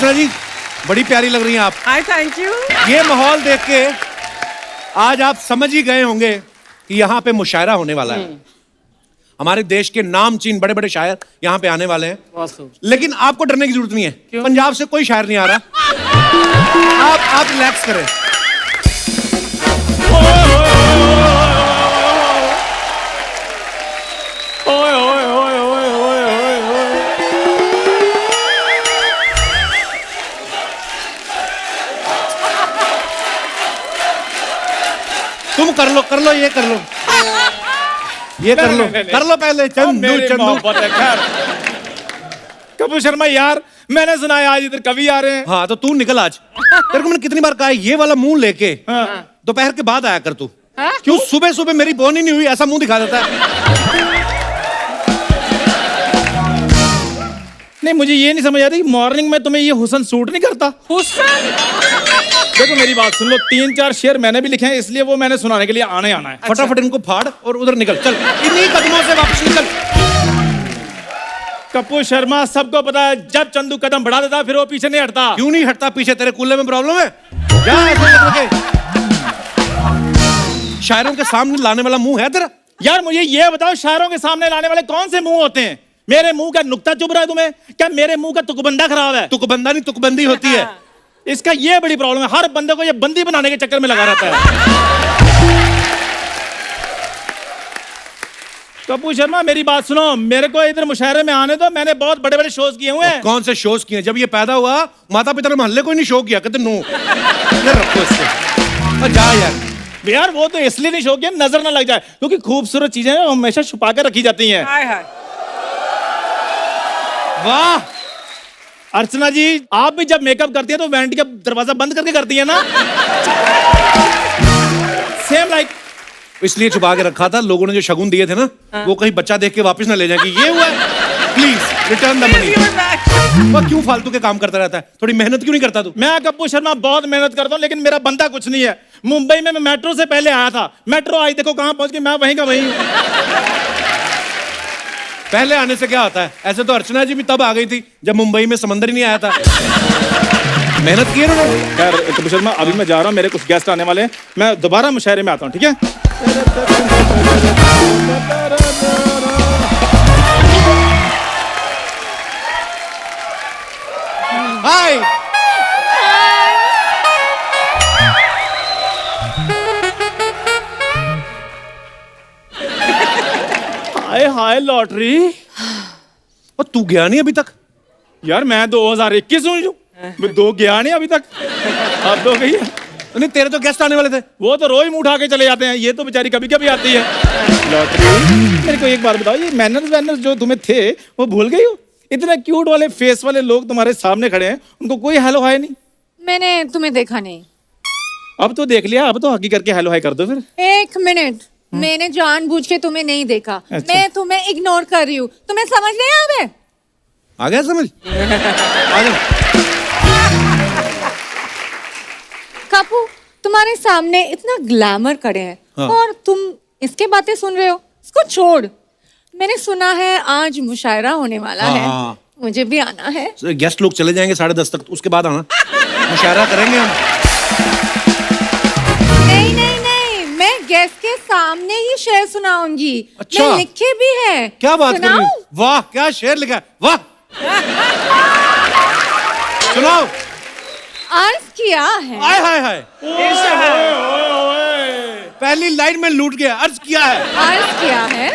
अर्चना जी बड़ी प्यारी लग रही हैं आप। हाय, थैंक यू। ये माहौल देख के आज आप समझ ही गए होंगे कि यहाँ पे मुशायरा होने वाला है। हमारे देश के नामचीन बड़े बड़े शायर यहाँ पे आने वाले हैं, लेकिन आपको डरने की जरूरत नहीं है। पंजाब से कोई शायर नहीं आ रहा। आप रिलैक्स करें। तुम कर लो ये कर लो कर लो पहले। चंदू कपूर शर्मा यार, मैंने सुना है आज इधर कवि आ रहे हैं। हाँ तो तू निकल आज। तेरे को मैंने कितनी बार कहा है ये वाला मुंह लेके दोपहर के बाद आया कर तू। क्यों सुबह सुबह मेरी बोनी नहीं हुई ऐसा मुंह दिखा देता है। नहीं, मुझे ये नहीं समझ आ रही मॉर्निंग में तुम्हें ये हुसन सूट नहीं करता। हुसन? देखो मेरी बात सुन लो, 3-4 शेर मैंने भी लिखे हैं, इसलिए वो मैंने सुनाने के लिए आना है। फटाफट इनको फाड़ और उधर निकल। चल इन्हीं कदमों से वापस निकल। कपूर शर्मा, सबको पता है जब चंदू कदम बढ़ा देता फिर वो पीछे नहीं हटता। क्यों नहीं हटता पीछे? तेरे कूल्हे में प्रॉब्लम है? जा ऐसे शायरों के सामने लाने वाला मुंह है तेरा? यार मुझे ये बताओ, शायरों के सामने लाने वाले कौन से मुंह होते हैं? मेरे मुंह का नुक्ता चुभ रहा है तुम्हें? क्या मेरे मुंह का तुकबंदा खराब है? तुकबंदा नहीं तुकबंदी होती है। इसका ये बड़ी प्रॉब्लम है, हर बंदे को ये बंदी बनाने के चक्कर में लगा रहता है। कपूर शर्मा मेरी बात सुनो, मेरे को इधर मुशायरे में आने दो। मैंने बहुत बड़े बड़े शोज किए हुए हैं। कौन से शोज किए? जब ये पैदा हुआ माता पिता ने मोहल्ले को ही नहीं शो किया। कहते नो रखो इसको। जा यार वो तो इसलिए नहीं शो किया नजर ना लग जाए, क्योंकि खूबसूरत चीजें हमेशा छुपा कर रखी जाती हैं। हाय हाय। वाह अर्चना जी, आप भी जब मेकअप करती है तो वैनिटी का दरवाजा बंद करके करती है ना? Same like. इसलिए छुपा के रखा था, लोगों ने जो शगुन दिए थे ना वो कहीं बच्चा देख के वापस ना ले जाए कि ये हुआ है। Please return the money. वो क्यों फालतू के काम करता रहता है? थोड़ी मेहनत क्यों नहीं करता तू? मैं कपूर शर्मा बहुत मेहनत करता हूँ, लेकिन मेरा बंदा कुछ नहीं है। मुंबई में मैं मेट्रो से पहले आया था, मेट्रो आई देखो कहां पहुंच गई, मैं वहीं का वहीं हूं। पहले आने से क्या होता है? ऐसे तो अर्चना जी भी तब आ गई थी जब मुंबई में समंदर ही नहीं आया था। मेहनत की है उन्होंने। खैर कपूर शर्मा, अभी मैं जा रहा हूँ, मेरे कुछ गेस्ट आने वाले हैं, मैं दोबारा मुशायरे में आता हूँ, ठीक है? हाय हाय हाय लॉटरी। और तू गया नहीं अभी तक? यार मैं 2021 हूँ, मैं 2 गया नहीं अभी तक। अब 2 गई है। नहीं तेरे तो गेस्ट आने वाले थे। वो तो रोज मुंह उठा के चले जाते हैं, ये तो बेचारी कभी कभी आती है। लॉटरी, मेरे को एक बार बताओ, ये मैनर्स जो तुम्हें थे वो भूल गई हो? इतने क्यूट वाले फेस वाले लोग तुम्हारे सामने खड़े हैं, उनको कोई हेलो हाय नहीं? मैंने तुम्हें देखा नहीं। अब तो देख लिया, अब तो हकी करके हेलो हाय कर दो फिर। 1 मिनट, मैंने जानबूझ के तुम्हें नहीं देखा। अच्छा। मैं तुम्हें इग्नोर कर रही हूँ, तुम्हें समझ नहीं आ रहा? आ गया समझ? आ जा। कापू, तुम्हारे सामने इतना ग्लैमर खड़े हैं। हाँ। और तुम इसके बातें सुन रहे हो? इसको छोड़। मैंने सुना है आज मुशायरा होने वाला है, हाँ। मुझे भी आना है। गेस्ट लोग चले जाएंगे 10:30 तक, उसके बाद आना, मुशायरा करेंगे हम। नहीं नहीं नहीं, मैं गेस्ट के सामने ही शेर सुनाऊंगी। अच्छा। मैं लिखे भी है। क्या बात कर रही सुनाऊं? हो? वाह क्या शेर लिखा है, वाह। सुनाओ। अर्ज किया है। हाय हाय हाय। पहली लाइन में लूट गया। अर्ज किया है। अर्ज किया है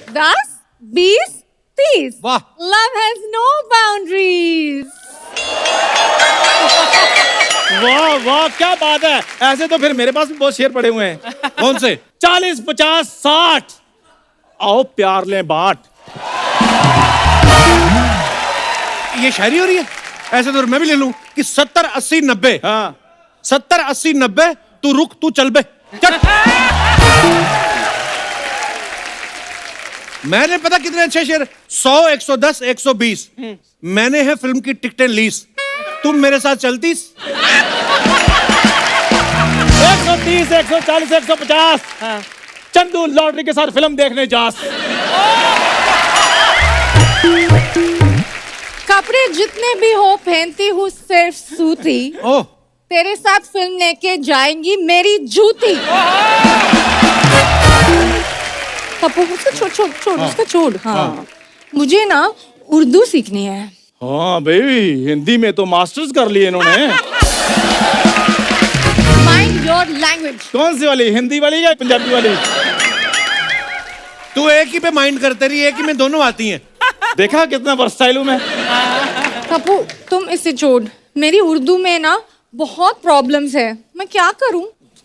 10, 20, 30। वाह। Love has no boundaries. वाह वाह क्या बात है। ऐसे तो फिर मेरे पास भी बहुत शेर पड़े हुए हैं। कौन से? 40, 50, 60। आओ प्यार लें बांट। ये शायरी हो रही है? ऐसे तो मैं भी ले लूं कि 70, 80, 90। हाँ 70, 80, 90। तू रुक तू चल बे। चल। मैंने पता कितने अच्छे शेर, 100, 110, 120। मैंने है फिल्म की टिकटें लीज, तुम मेरे साथ चलती। 130, 140, 150। चंदू लॉटरी के साथ फिल्म देखने जा। कपड़े जितने भी हो पहनती हूँ सिर्फ सूती। ओह, तेरे साथ फिल्म लेके जाएंगी मेरी जूती। पप्पू उसको छोड़ छोड़ छोड़, उसको छोड़। हाँ, मुझे ना उर्दू सीखनी है। हाँ भाई, हिंदी में तो मास्टर्स कर लिए इन्होंने। Mind your language. कौन सी वाली, हिंदी वाली या पंजाबी वाली? तू एक ही पे माइंड करते रही, एक ही में दोनों आती हैं। देखा कितना वर्सटाइल हूं मैं। पप्पू तुम इसे छोड़, मेरी उर्दू में ना बहुत प्रॉब्लम्स है, मैं क्या करूं?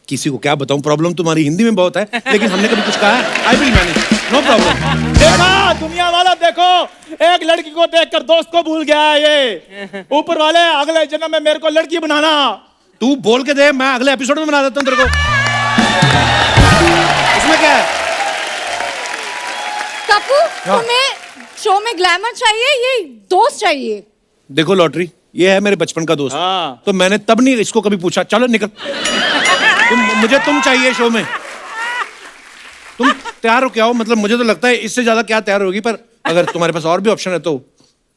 किसी को क्या बताऊं, प्रॉब्लम तुम्हारी हिंदी में बहुत है, लेकिन हमने कभी कुछ कहा है? I will manage, no problem. देखा दुनिया वाला, देखो एक लड़की को देखकर दोस्त को भूल गया है ये। ऊपर वाले अगले जन्म में मेरे को लड़की बनाना। तू बोल के दे, मैं अगले एपिसोड में बना देता हूं तेरे को। इसमें क्या है? पप्पू तुम्हें शो में ग्लैमर चाहिए, ये दोस्त चाहिए। देखो लॉटरी, ये है मेरे बचपन का दोस्त। हाँ। तो मैंने तब नहीं इसको कभी पूछा, चलो निकल। मुझे तुम चाहिए शो में। तुम तैयार हो क्या हो? मतलब मुझे तो लगता है इससे ज्यादा क्या तैयार होगी, पर अगर तुम्हारे पास और भी ऑप्शन है तो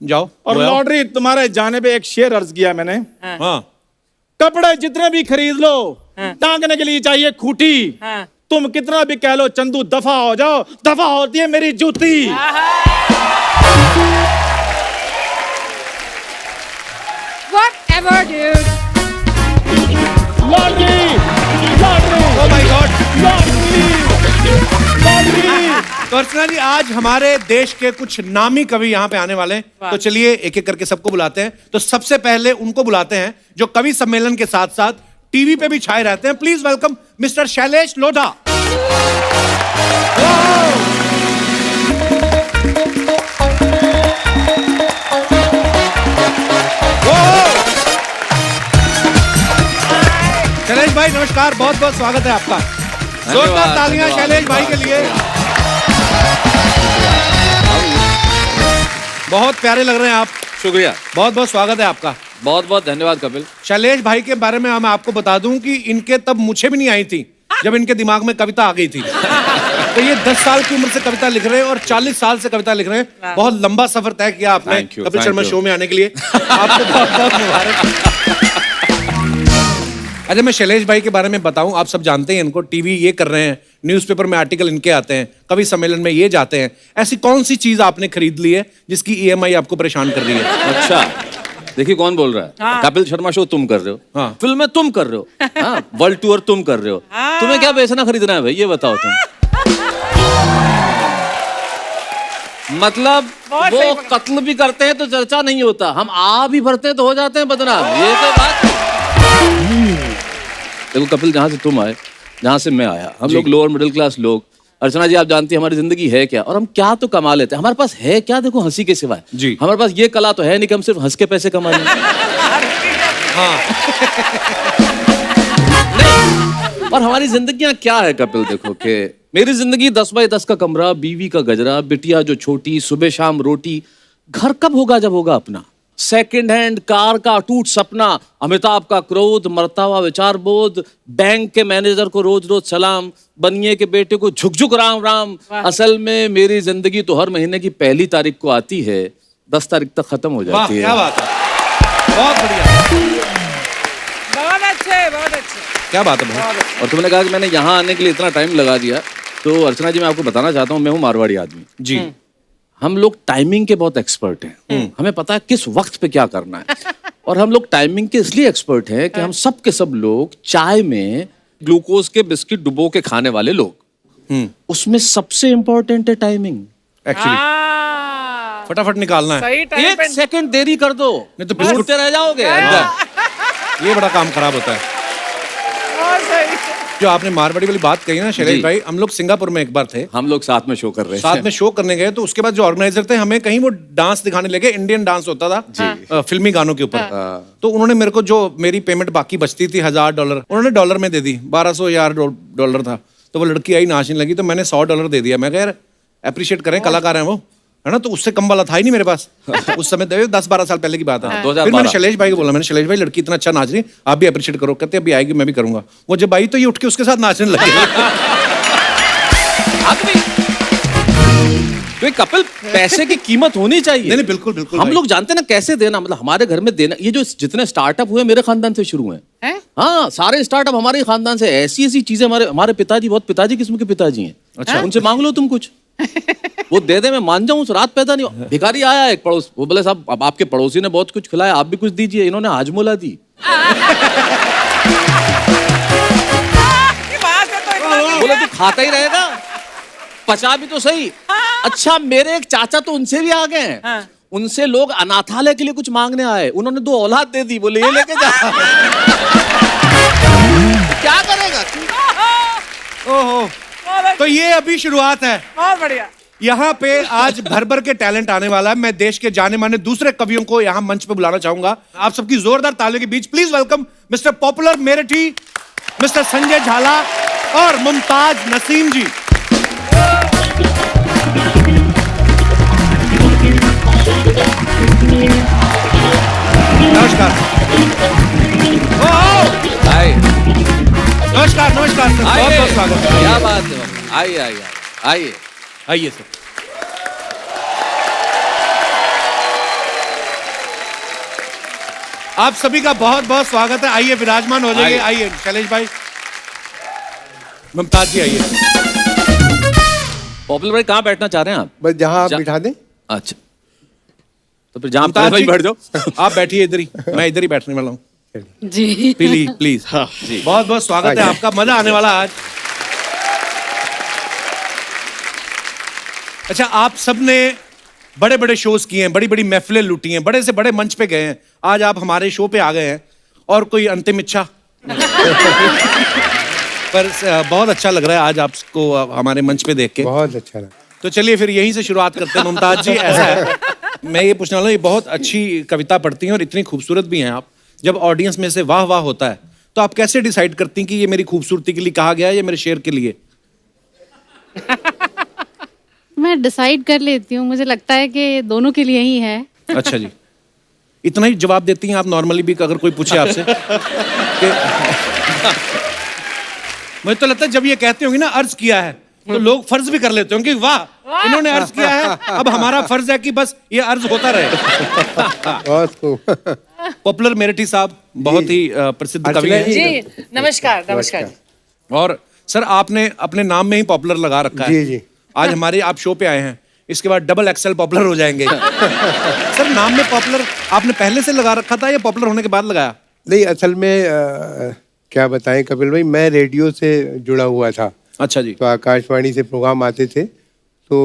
जाओ। और लॉटरी, तुम्हारे जाने पे एक शेर अर्ज किया मैंने। हाँ, कपड़े जितने भी खरीद लो, टांगने के लिए चाहिए खूटी। तुम कितना भी कह लो चंदू दफा हो जाओ, दफा होती है मेरी जूती। Whatever, dude. Lottery, lottery, oh my God. Lottery, lottery. तो अर्चना जी, आज हमारे देश के कुछ नामी कवि यहाँ पे आने वाले हैं, तो चलिए एक एक करके सबको बुलाते हैं। तो सबसे पहले उनको बुलाते हैं जो कवि सम्मेलन के साथ साथ टीवी पे भी छाए रहते हैं। Please welcome mister Shailesh Lodha. Shailesh भाई नमस्कार, बहुत बहुत स्वागत है आपका। जोरदार तालियां शैलेश भाई के लिए। बहुत प्यारे लग रहे हैं आप। शुक्रिया, बहुत बहुत स्वागत है आपका। बहुत बहुत धन्यवाद कपिल। शैलेश भाई के बारे में मैं आपको बता दूं कि इनके तब मुझे भी नहीं आई थी जब इनके दिमाग में कविता आ गई थी। तो ये 10 साल की उम्र से कविता लिख रहे हैं और 40 साल से कविता लिख रहे हैं। बहुत लंबा सफर तय किया आपने कपिल शर्मा शो में आने के लिए। आपको बहुत बहुत मुबारक। अच्छा, मैं शैलेश भाई के बारे में बताऊं, आप सब जानते हैं इनको, टीवी ये कर रहे हैं, न्यूज़पेपर में आर्टिकल इनके आते हैं, कवि सम्मेलन में ये जाते हैं। ऐसी कौन सी चीज आपने खरीद ली है जिसकी ईएमआई आपको परेशान कर रही है? अच्छा, देखिए कौन बोल रहा है। कपिल शर्मा शो तुम कर रहे हो, हाँ। फिल्में तुम कर रहे हो, हाँ, वर्ल्ड टूर तुम कर रहे हो। तुम्हें क्या बेचना खरीदना है भाई, ये बताओ तुम। मतलब वो कत्ल भी करते हैं तो चर्चा नहीं होता, हम आ भी भरते हैं तो हो जाते हैं बदनाम। ये तो बात। देखो कपिल, जहाँ से तुम आए, जहाँ से मैं आया, हम लोग लोअर मिडिल क्लास लोग। अर्चना जी, आप जानती हैं हमारी जिंदगी है क्या और हम क्या तो कमा लेते हैं। हमारे पास है क्या, देखो हंसी के सिवाय। जी। हमारे पास ये कला तो है नहीं कि हम सिर्फ हंस के पैसे कमा लें। हाँ। नहीं। और हमारी जिंदगियां क्या है कपिल, देखो कि मेरी जिंदगी 10 बाई 10 का कमरा, बीवी का गजरा, बिटिया जो छोटी, सुबह शाम रोटी। घर कब होगा जब होगा अपना। सेकंड हैंड कार का अटूट सपना, अमिताभ का क्रोध, मरता हुआ विचार बोध, बैंक के मैनेजर को रोज रोज सलाम, बनिए के बेटे को झुक झुक राम राम। असल में मेरी जिंदगी तो हर महीने की 1 तारीख को आती है, 10 तारीख तक खत्म हो वाह, जाती है। क्या बात है, बहुत बढ़िया, बहुत अच्छे, बहुत अच्छे। क्या बात है भाई। और तुमने कहा कि मैंने यहाँ आने के लिए इतना टाइम लगा दिया, तो अर्चना जी मैं आपको बताना चाहता हूँ, मैं हूँ मारवाड़ी आदमी जी। हम लोग टाइमिंग के बहुत एक्सपर्ट हैं। हमें पता है किस वक्त पे क्या करना है। और हम लोग टाइमिंग के इसलिए एक्सपर्ट हैं कि हम सब के सब लोग चाय में ग्लूकोज के बिस्किट डुबो के खाने वाले लोग। उसमें सबसे इंपॉर्टेंट है टाइमिंग। एक्चुअली हाँ, फटाफट निकालना है, सही टाइम एक पे। सेकंड देरी कर दो नहीं तो बिस्कुट घूमते रह जाओगे अंदर। ये बड़ा काम खराब होता है। बहुत सही। जो आपने मारवाड़ी वाली बात कही ना शैलेश जी। भाई, हम लोग सिंगापुर में एक बार थे, हम लोग साथ में शो कर रहे साथ थे। में शो करने गए। तो उसके बाद जो ऑर्गेनाइजर थे हमें कहीं वो डांस दिखाने लगे, इंडियन डांस होता था फिल्मी गानों के ऊपर। तो उन्होंने मेरे को जो मेरी पेमेंट बाकी बचती थी $1000, उन्होंने डॉलर में दे दी। 1200 यार डॉलर था। तो वो लड़की आई नाचने लगी, तो मैंने $100 दे दिया। मैं कह यार अप्रिशिएट करें, कलाकार हैं वो, है ना। तो उससे कम वाला था ही नहीं मेरे पास उस समय। 10-12 साल पहले की बात है। 2012। फिर मैंने शैलेश भाई को बोला, मैंने शैलेश भाई लड़की इतना अच्छा नाच रही, आप भी अप्रिशिएट करो। कहते अभी आएगी, मैं भी करूंगा। वो जब आई तो ये उठ के उसके साथ नाचने लगे। वे कपिल पैसे की कीमत होनी चाहिए। नहीं, बिल्कुल, बिल्कुल हम भाई। लोग जानते हैं ना कैसे देना, मतलब हमारे घर में देना। ये जो जितने स्टार्टअप हुए मेरे खानदान से शुरू हुए हैं। हैं? हाँ, सारे स्टार्टअप हमारे खानदान से। ऐसी ऐसी चीजें हमारे पिताजी बहुत पिताजी किस्म के पिताजी हैं। अच्छा, उनसे मांग लो तुम कुछ, वो दे दे, मैं मान जाऊं। रात पैदा नहीं। भिखारी आया एक पड़ोस, वो बोले साहब अब आपके पड़ोसी ने बहुत कुछ खिलाया, आप भी कुछ दीजिए। इन्होंने हाजमोला दी। ये बात है तो इतना बोले तू खाता ही रहेगा, पचा भी तो सही। अच्छा, मेरे एक चाचा तो उनसे भी आ गए हैं। हाँ। उनसे लोग अनाथालय के लिए कुछ मांगने आए, उन्होंने 2 औलाद दे दी, बोले ये लेके जा। क्या करेगा? ओहो, बहुत तो ये अभी शुरुआत है। बढ़िया। यहाँ पे आज भर भर के टैलेंट आने वाला है। मैं देश के जाने माने दूसरे कवियों को यहाँ मंच पे बुलाना चाहूंगा। आप सबकी जोरदार तालियों के बीच please welcome mister Popular Meeruthi, mister Sanjay Jhala और मुमताज नसीम जी। नमस्कार। आइए नमस्कार नमस्कार सर, बहुत बहुत स्वागत है। क्या बात है, आइए आइए आइए आइए सर। आप सभी का बहुत बहुत स्वागत है। आइए विराजमान हो जाइए। आइए। आइए शैलेश भाई, मुमताज जी आइए। पॉपुलर भाई कहाँ बैठना चाह रहे हैं आप? बस जहाँ आप जा- बिठा दें। अच्छा, तो फिर जहाँ मुमताज भाई जी, बैठ जाओ। आप बैठिए इधर ही, मैं इधर ही बैठने वाला हूँ। जी प्लीज प्लीज। जी। बहुत बहुत स्वागत है आपका, मजा आने वाला आज। अच्छा, आप सबने बड़े बड़े शोज किए हैं, बड़ी बड़ी महफिलें लूटी हैं, बड़े से बड़े मंच पे गए हैं। आज आप हमारे शो पे आ गए हैं, और कोई अंतिम इच्छा? पर बहुत अच्छा लग रहा है आज आपको हमारे मंच पे देख के। बहुत अच्छा लगा। तो चलिए फिर यहीं से शुरुआत करते हैं। मुमताज जी, ऐसा है, मैं ये पूछने वाला हूँ, ये बहुत अच्छी कविता पढ़ती हैं और इतनी खूबसूरत भी हैं आप। जब ऑडियंस में से वाह वाह होता है तो आप कैसे डिसाइड करती हैं कि ये मेरी खूबसूरती के लिए कहा गया है या मेरे शेर के लिए? मैं डिसाइड कर लेती हूँ, मुझे लगता है कि दोनों के लिए ही है। अच्छा जी, इतना ही जवाब देती हैं आप नॉर्मली भी अगर कोई पूछे आपसे कि मुझे तो लगता है जब ये कहते होंगे ना अर्ज किया है, तो लोग फर्ज भी कर लेते होंगे कि वाह इन्होंने अर्ज किया है, अब हमारा फर्ज है कि बस ये अर्ज होता रहे। बहुत खूब। पॉपुलर मेरठी साहब बहुत ही प्रसिद्ध कवि अर्चना हैं। जी नमस्कार नमस्कार। और सर आपने अपने नाम में ही पॉपुलर लगा रखा है। जी, जी। आज हमारे आप शो पे आए हैं, इसके बाद डबल एक्सेल पॉपुलर हो जाएंगे। सर नाम में पॉपुलर आपने पहले से लगा रखा था या पॉपुलर होने के बाद लगाया? नहीं, असल में क्या बताएं कपिल भाई, मैं रेडियो से जुड़ा हुआ था। अच्छा जी। तो आकाशवाणी से प्रोग्राम आते थे, तो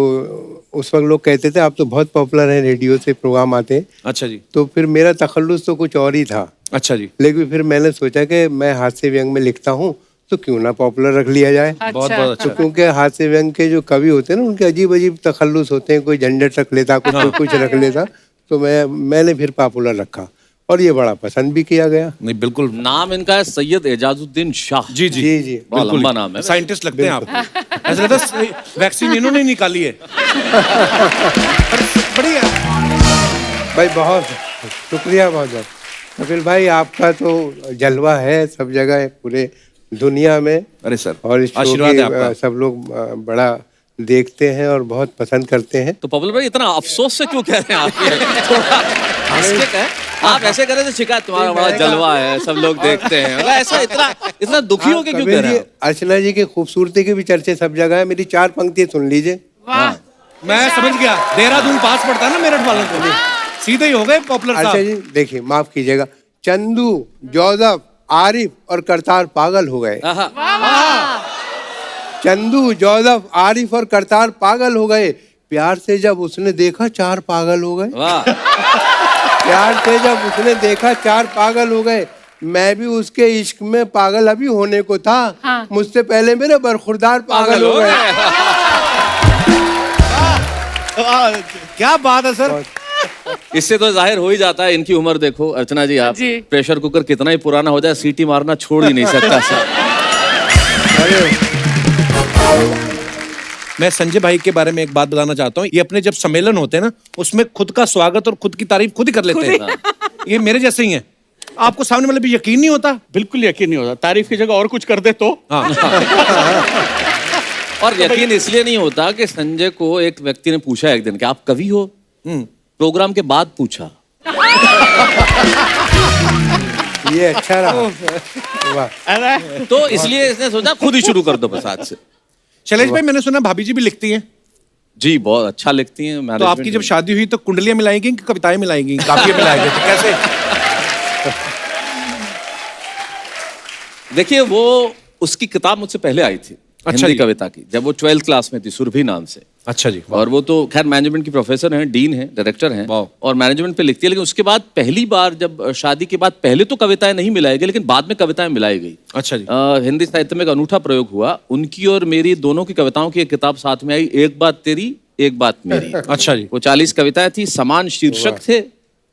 उस वक्त लोग कहते थे आप तो बहुत पॉपुलर हैं, रेडियो से प्रोग्राम आते हैं। अच्छा जी। तो फिर मेरा तखल्लुस तो कुछ और ही था। अच्छा जी। लेकिन फिर मैंने सोचा कि मैं हास्य व्यंग में लिखता हूँ, तो क्यों ना पॉपुलर रख लिया जाए। बहुत बहुत तो अच्छा। क्योंकि हास्य व्यंग के जो कवि होते हैं ना, उनके अजीब अजीब तखल्लुस होते हैं, कोई झंझट रख लेता, कोई कुछ रख लेता। तो मैंने फिर पॉपुलर रखा और ये बड़ा पसंद भी किया गया। नहीं बिल्कुल। नाम इनका है सैयद एजाजुद्दीन शाह। जी जी जी, जी। बहुत बिल्कुल। लंबा नाम है। साइंटिस्ट लगते हैं आप। ऐसा लगता है वैक्सीन इन्होंने ही निकाली है। बढ़िया। भाई बहुत शुक्रिया, बहुत बहुत। कपिल भाई आपका तो जलवा है सब जगह, पूरे दुनिया में। अरे सर, और इस शो आशीर्वाद की, है आपका। सब लोग बड़ा देखते हैं और बहुत पसंद करते हैं। तो पॉपुलर भाई इतना अफसोस से क्यों कह रहे हैं आप? ये थोड़ा हंस के कहें। आप ऐसे करें तो शिकायत तुम्हारा बड़ा जलवा है, सब लोग देखते हैं, मतलब ऐसा इतना दुखी होके क्यों कह कपिल रहे जी, हैं? अर्चना जी की खूबसूरती की भी चर्चे सब जगह है। मेरी 4 पंक्तियां सुन लीजिए। मैं समझ गया, देहरादून पास पड़ता है ना मेरठ वालों को, सीधे ही हो गए पॉपुलर अच्छा साहब। जी, देखिए माफ कीजिएगा, चंदू, जोसेफ, आरिफ और करतार पागल हो गए। चंदू, जोसेफ, आरिफ और करतार पागल हो गए। प्यार से जब उसने देखा 4 पागल हो गए। वाह, प्यार से जब उसने देखा 4 पागल हो गए। मैं भी उसके इश्क में पागल अभी होने को था। मुझसे पहले मेरे बरखुरदार पागल हो गए। क्या बात है सर। इससे तो जाहिर हो ही जाता है इनकी उम्र देखो। अर्चना जी, आप जी। प्रेशर कुकर कितना ही पुराना हो जाए, सीटी मारना छोड़ ही नहीं सकता सर। मैं संजय भाई के बारे में एक बात बताना चाहता हूँ। ये अपने जब सम्मेलन होते हैं ना, उसमें खुद का स्वागत और खुद की तारीफ खुद ही कर लेते हैं। ये मेरे जैसे ही हैं। आपको सामने वाले भी यकीन नहीं होता? बिल्कुल यकीन नहीं होता, तारीफ की जगह और कुछ कर दे तो। हाँ। और यकीन इसलिए नहीं होता कि संजय को एक व्यक्ति ने पूछा एक दिन कि आप कवि हो, प्रोग्राम के बाद पूछा। ये अच्छा रहा। वाह। तो इसलिए इसने सोचा खुद ही शुरू कर दो बस आज से। शैलेश भाई, मैंने सुना भाभी जी भी लिखती हैं, जी बहुत अच्छा लिखती हैं। तो आपकी जब शादी हुई तो कुंडलियां मिलाएंगी कि कविताएं मिलाएंगी, काफिया मिलाएंगे, तो कैसे? देखिए वो उसकी किताब मुझसे पहले आई थी, अच्छा हिंदी जी। कविता की, जब वो 12th क्लास में थी, सुरभि नाम से। अच्छा जी। और वो तो खैर मैनेजमेंट की प्रोफेसर हैं, डीन हैं, डायरेक्टर हैं वाह। और मैनेजमेंट पे लिखती है। लेकिन उसके बाद पहली बार जब शादी के बाद पहले तो कविताएं नहीं मिलाई गई, लेकिन बाद में कविताएं मिलाई गई। अच्छा जी। हिंदी साहित्य में एक अनूठा प्रयोग हुआ, उनकी और मेरी दोनों की कविताओं की एक किताब साथ में आई, एक बात तेरी एक बात मेरी। अच्छा जी। वो 40 कविताएं थी, समान शीर्षक थे,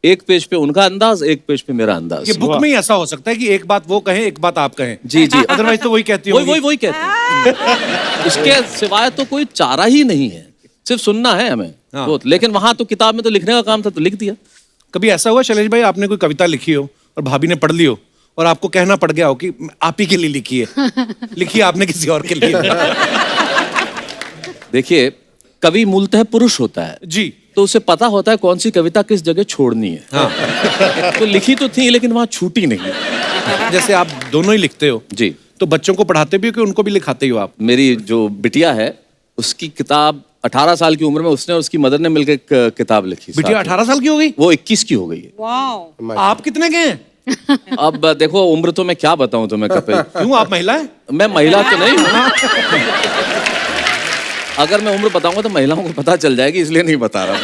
एक पेज पे उनका अंदाज, एक पेज पे मेरा अंदाज। ये बुक में ही ऐसा हो सकता है कि एक बात वो कहें, एक बात आप कहें। जी जी। अदरवाइज तो वही कहती होंगी। वही कहते हैं। इसके सिवाय तो कोई चारा ही नहीं है, सिर्फ सुनना है हमें। हाँ। तो लेकिन वहां तो किताब में तो लिखने का काम था, तो लिख दिया। कभी ऐसा हुआ शैलेश भाई, आपने कोई कविता लिखी हो और भाभी ने पढ़ ली हो और आपको कहना पड़ गया हो कि आप ही के लिए लिखी है, लिखी आपने किसी और के लिए? देखिए कवि मूलतः पुरुष होता है जी। तो उसे पता होता है कौन सी कविता किस जगह छोड़नी है। हाँ। तो लिखी तो थी लेकिन वहां छूटी नहीं। जैसे आप दोनों ही लिखते हो, जी। तो बच्चों को पढ़ाते भी हो कि उनको भी लिखाते ही हो आप? मेरी जो बिटिया है उसकी किताब 18 साल की उम्र में उसने और उसकी मदर ने मिलकर एक किताब लिखी। बिटिया 18 साल की हो गई? वो 21 की हो गई है। वाओ। आप कितने के हैं? अब देखो उम्र तो मैं क्या बताऊं तुम्हें कपिल। क्यों, आप महिला हैं? मैं महिला तो नहीं हूं। अगर मैं उम्र बताऊंगा तो महिलाओं को पता चल जाएगी, इसलिए नहीं बता रहा।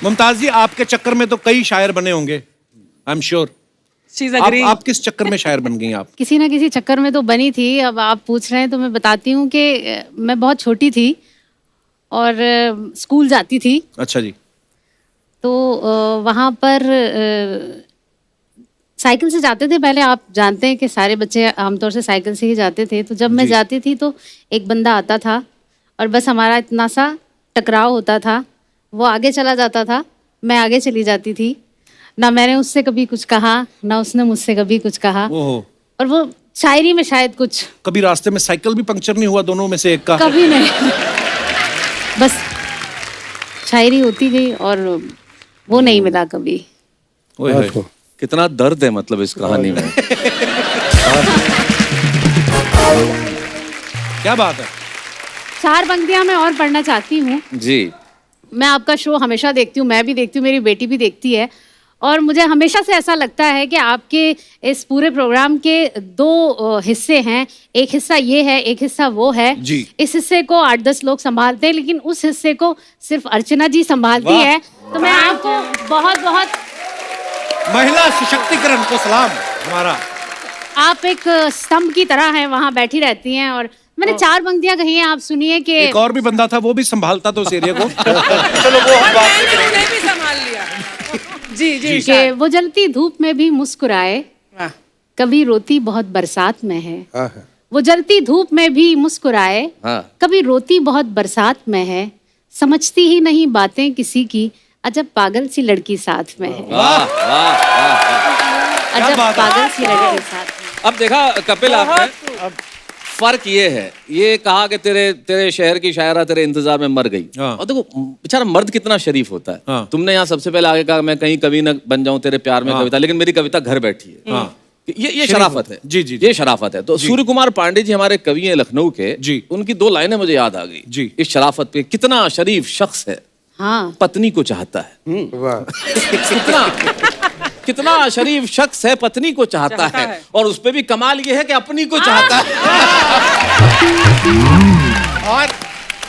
मुमताज जी, आपके चक्कर में तो कई शायर बने होंगे, I am sure. She's agreeing. आप किस चक्कर में शायर बन गई आप? किसी ना किसी चक्कर में तो बनी थी। अब आप पूछ रहे हैं तो मैं बताती हूँ कि मैं बहुत छोटी थी और स्कूल जाती थी। अच्छा जी। तो वहाँ पर साइकिल से जाते थे पहले। आप जानते हैं कि सारे बच्चे आमतौर से साइकिल से ही जाते थे। तो जब मैं जाती थी तो एक बंदा आता था और बस हमारा इतना सा टकराव होता था। वो आगे चला जाता था, मैं आगे चली जाती थी। ना मैंने उससे कभी कुछ कहा, ना उसने मुझसे कभी कुछ कहा। ओहो। और वो शायरी में शायद कुछ कभी रास्ते में साइकिल भी पंक्चर नहीं हुआ दोनों में से एक का? कभी नहीं। बस शायरी होती गई और वो नहीं मिला कभी। ओए होए। कितना दर्द है मतलब इस कहानी में। क्या बात है। 4 पंक्तियां मैं और पढ़ना चाहती हूँ। जी। मैं आपका शो हमेशा देखती हूँ, मैं भी देखती हूँ, मेरी बेटी भी देखती है। और मुझे हमेशा से ऐसा लगता है कि आपके इस पूरे प्रोग्राम के 2 हिस्से हैं। एक हिस्सा ये है, एक हिस्सा वो है। जी। इस हिस्से को 8-10 लोग संभालते हैं, लेकिन उस हिस्से को सिर्फ अर्चना जी संभालती है। तो मैं आपको बहुत बहुत महिला सशक्तिकरण को सलाम हमारा। आप एक स्तंभ की तरह हैं, वहाँ बैठी रहती हैं। और मैंने 4 पंक्तियां कही हैं, आप सुनिए कि एक और भी बंदा था, वो भी संभालता तो उस एरिया को। चलो वो हम मैंने भी संभाल लिया। जी जी कि वो जलती धूप में भी मुस्कुराए, वाह। कभी रोती बहुत बरसात में है। हाँ। वो जलती धूप में भी मुस्कुराए, हाँ। कभी रोती बहुत बरसात में है। समझती ही नहीं बातें किसी की, अजब पागल सी लड़की साथ में है। वाह वाह वाह। अजब बात है। पागल सी लड़की साथ में। अब देखा कपिल आपने, अब फर्क ये है, ये कहा कि तेरे शहर की शायरा तेरे इंतजार में मर गई। हाँ। और देखो बेचारा मर्द कितना शरीफ होता है। हाँ। तुमने यहाँ सबसे पहले आगे कहा मैं कहीं कवि न बन जाऊं तेरे प्यार में कविता, लेकिन मेरी कविता घर बैठी है। हाँ। ये शराफत है। जी, जी, ये शराफत है। तो सूर्य कुमार पांडे जी हमारे कवि हैं लखनऊ के। जी। उनकी 2 लाइनें मुझे याद आ गई जी। इस शराफत पे। कितना शरीफ शख्स है, हाँ, पत्नी को चाहता है। वाह। कितना शरीफ शख्स है, पत्नी को चाहता है। और उस पे भी कमाल ये है कि अपनी को चाहता है। और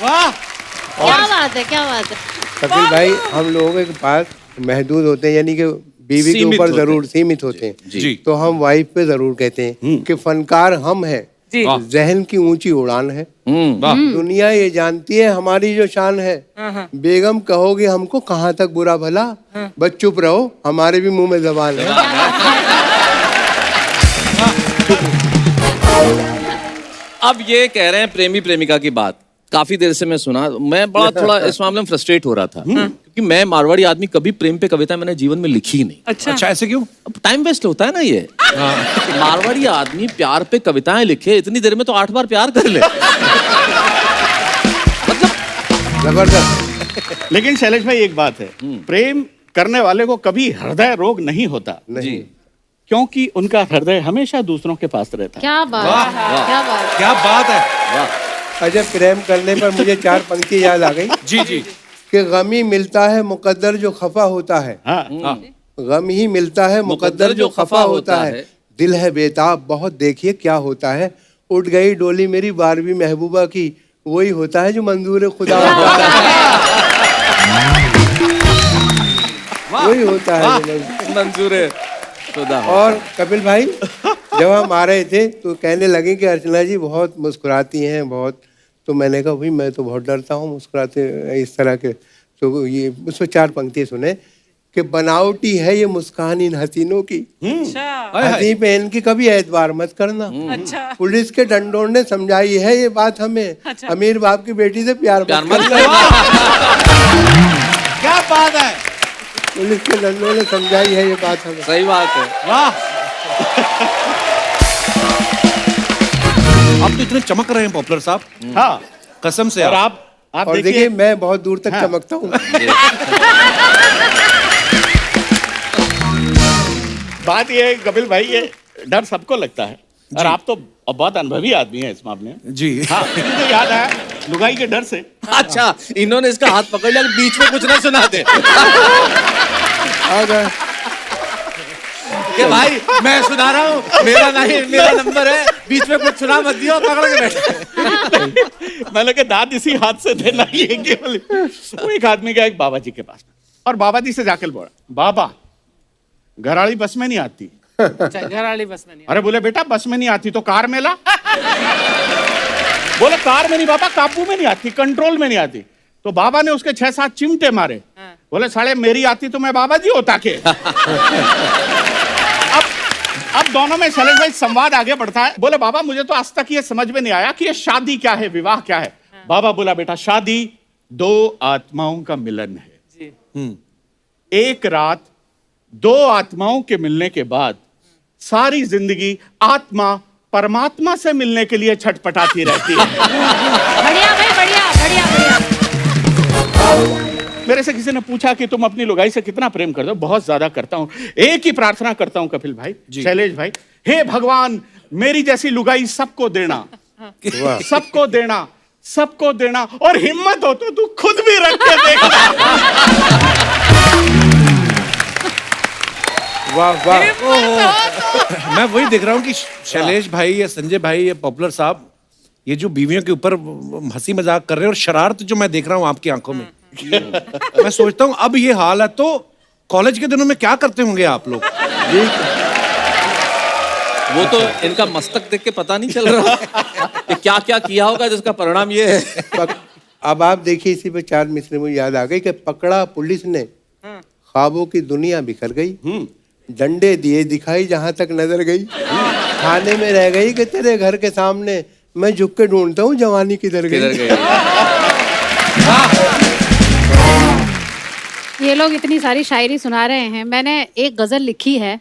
वाह। क्या बात है, क्या बात है। कपिल भाई, हम लोगों के पास महदूद होते हैं, यानी कि बीवी के सीमित ऊपर होते जरूर हैं। सीमित होते हैं। जी। तो हम वाइफ पे जरूर कहते हैं कि फनकार हम हैं, जी। जहन की ऊंची उड़ान है। वाह। दुनिया ये जानती है हमारी जो शान है। बेगम कहोगे हमको कहाँ तक बुरा भला, बस चुप रहो हमारे भी मुंह में जबान है। अब ये कह रहे हैं प्रेमी प्रेमिका की बात, काफी देर से मैं सुना, मैं बड़ा थोड़ा इस मामले में फ्रस्ट्रेट हो रहा था क्योंकि मैं मारवाड़ी आदमी, कभी प्रेम पे कविता मैंने जीवन में लिखी ही नहीं। अच्छा, ऐसे क्यों? अब टाइम वेस्ट होता है ना ये। मारवाड़ी आदमी प्यार पे कविताएं लिखे, इतनी देर में तो 8 बार प्यार कर ले। जबरदस्त। लेकिन शैलेश भाई एक बात है, प्रेम करने वाले को कभी हृदय रोग नहीं होता, नहीं, क्योंकि उनका हृदय हमेशा दूसरों के पास रहता है। क्या बात, क्या बात। क्या बात है। अच्छा, प्रेम करने पर मुझे 4 पंक्ति याद आ गई जी जी। कि गम ही मिलता है मुकद्दर जो खफा होता है। हाँ, गम ही मिलता है मुकद्दर जो खफा होता है। दिल है बेताब बहुत, देखिए क्या होता है। उठ गई डोली मेरी 12वीं महबूबा की, वही होता है जो मंजूर खुदा होता है। वही होता है जो मंजूर खुदा। और कपिल भाई जब हम आ रहे थे तो कहने लगे कि अर्चना जी बहुत मुस्कुराती हैं बहुत, तो मैंने कहा भाई मैं तो बहुत डरता हूँ मुस्कुराते इस तरह के। तो ये उसमें 4 पंक्ति सुने कि बनावटी है ये मुस्कान इन हसीनों की, हंसी पे इनकी कभी एतबार मत करना। पुलिस के डंडों ने समझाई है ये बात हमें, अमीर बाप की बेटी से प्यार मत करना। क्या बात है। पुलिस के डंडों ने समझाई है ये बात हमें। सही बात है। वाह। आप तो इतने चमक रहे हैं पॉपुलर साहब। हाँ, कसम से। और आप और देखिए मैं बहुत दूर तक चमकता हूँ। बात ये है कपिल भाई, ये डर सबको लगता है और आप तो बहुत अनुभवी आदमी है इस मामले में। जी। हाँ, मुझे याद आया लुगाई के डर से। अच्छा, इन्होंने इसका हाथ पकड़ लिया, बीच में कुछ ना सुना दे कि भाई मैं सुना रहा हूँ, मेरा नहीं, मेरा नंबर है, बीच में कुछ सुना मत दियो, पकड़ के बैठे। मैं लगे दाद इसी हाथ से देना, ये केवल। वो एक आदमी गया एक बाबा जी के पास और बाबा जी से जाकर बोला, बाबा घराड़ी बस में नहीं आती। घराड़ी बस में नहीं। अरे बोले बेटा बस में नहीं आती तो कार में ला। बोले कार में नहीं बाबा, काबू में नहीं आती, कंट्रोल में नहीं आती। तो बाबा ने उसके 6-7 चिमटे मारे। बोले साले मेरी आती तो मैं बाबा जी होता के। अब दोनों में शैलेश भाई संवाद आगे बढ़ता है। बोले बाबा मुझे तो आज तक ये समझ में नहीं आया कि ये शादी क्या है, विवाह क्या है। बाबा बोला बेटा शादी 2 आत्माओं का मिलन है। एक रात 2 आत्माओं के मिलने के बाद सारी जिंदगी आत्मा परमात्मा से मिलने के लिए छटपटाती रहती है। बढ़िया भाई, बढ़िया बढ़िया बढ़िया। मेरे से किसी ने पूछा कि तुम अपनी लुगाई से कितना प्रेम करते हो? बहुत ज्यादा करता हूं। एक ही प्रार्थना करता हूं कपिल भाई, शैलेश भाई, हे भगवान मेरी जैसी लुगाई सबको देना, सबको देना, सबको देना, और हिम्मत हो तो तू खुद भी रख के देखना। वाह वाह। मैं वही देख रहा हूँ कि शैलेश भाई या संजय भाई या पॉपुलर साहब ये जो बीवियों के ऊपर हंसी मजाक कर रहे हैं और शरारत जो मैं देख रहा हूँ आपकी आंखों में, मैं सोचता हूँ अब ये हाल है तो कॉलेज के दिनों में क्या करते होंगे आप लोग? वो तो इनका मस्तक देख के पता नहीं चल रहा कि क्या क्या किया होगा जिसका परिणाम ये है। अब आप देखिए इसी पे 4 मिसरे मुझे याद आ गई कि पकड़ा पुलिस ने, ख्वाबों की दुनिया बिखर गई, डंडे दिए दिखाई जहां तक नजर गई, खाने में रह गई कि तेरे घर के सामने मैं झुक के ढूंढता हूँ जवानी किधर गई। ये लोग इतनी सारी शायरी सुना रहे हैं, मैंने एक गजल लिखी है।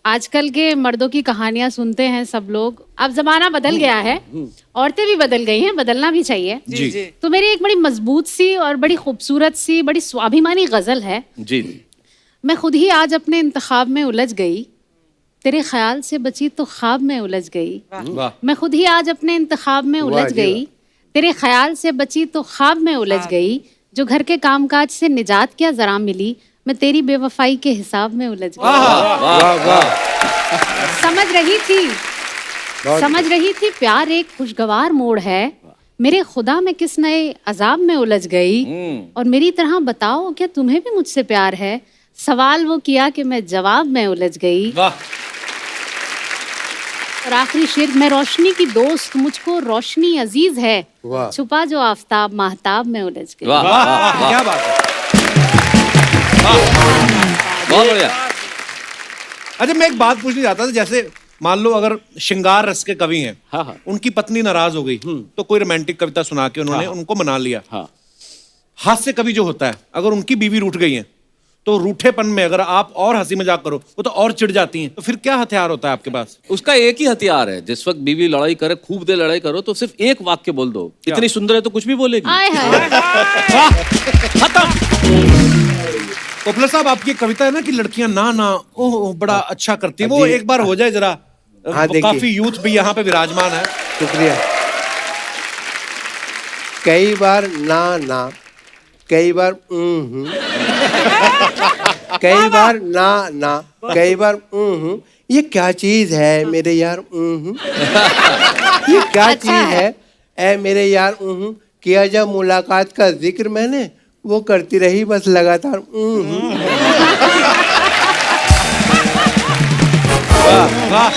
आजकल के मर्दों की कहानियां सुनते हैं सब लोग, अब जमाना बदल गया है, औरतें भी बदल गई हैं, बदलना भी चाहिए। जी। तो मेरी एक बड़ी मजबूत सी और बड़ी खूबसूरत सी बड़ी स्वाभिमानी गजल है। जी। मैं खुद ही आज अपने इंतखाब में उलझ गई, तेरे ख्याल से बची तो ख्वाब में उलझ गई। मैं खुद ही आज अपने इंतखाब में उलझ गई, तेरे ख्याल से बची तो ख्वाब में उलझ गई। जो घर के कामकाज से निजात क्या जरा मिली, मैं तेरी बेवफाई के हिसाब में उलझ गई। समझ रही थी प्यार एक खुशगवार मोड़ है, मेरे खुदा में किस नए अजाब में उलझ गई। और मेरी तरह बताओ क्या तुम्हें भी मुझसे प्यार है, सवाल वो किया कि मैं जवाब में उलझ गई। और आखिरी शेर, मैं रोशनी की दोस्त मुझको रोशनी अजीज है, छुपा जो आफताब महताब में उलझ गई। क्या बात है। बहुत बढ़िया। अच्छा मैं एक बात पूछनी चाहता था, जैसे मान लो अगर श्रृंगार रस के कवि हैं, हाँ, हाँ। उनकी पत्नी नाराज हो गई तो कोई रोमांटिक कविता सुना के उन्होंने उनको मना लिया। हाँ। हास्य कवि जो होता है, अगर उनकी बीवी रूठ गई है तो रूठेपन में अगर आप और हंसी मजाक करो वो तो और चिढ़ जाती हैं, तो फिर क्या हथियार होता है आपके पास? उसका एक ही हथियार है, जिस वक्त बीवी लड़ाई करे, खूब देर लड़ाई करो, तो सिर्फ एक वाक्य बोल दो, इतनी सुंदर है तो कुछ भी बोलेगी। आए हाय। पॉपुलर साहब, आपकी एक कविता है ना कि लड़कियां ना ना ओह बड़ा अच्छा करती है, वो जी। एक बार हो जाए जरा। हाँ, देखिए। काफी यूथ भी यहाँ पे विराजमान है। शुक्रिया। कई बार ना ना, कई बार कई बार ना ना, कई बार ये क्या चीज है मेरे यार ये क्या अच्छा चीज है ऐ मेरे यार किया जब मुलाकात का जिक्र मैंने वो करती रही बस लगातार वाह।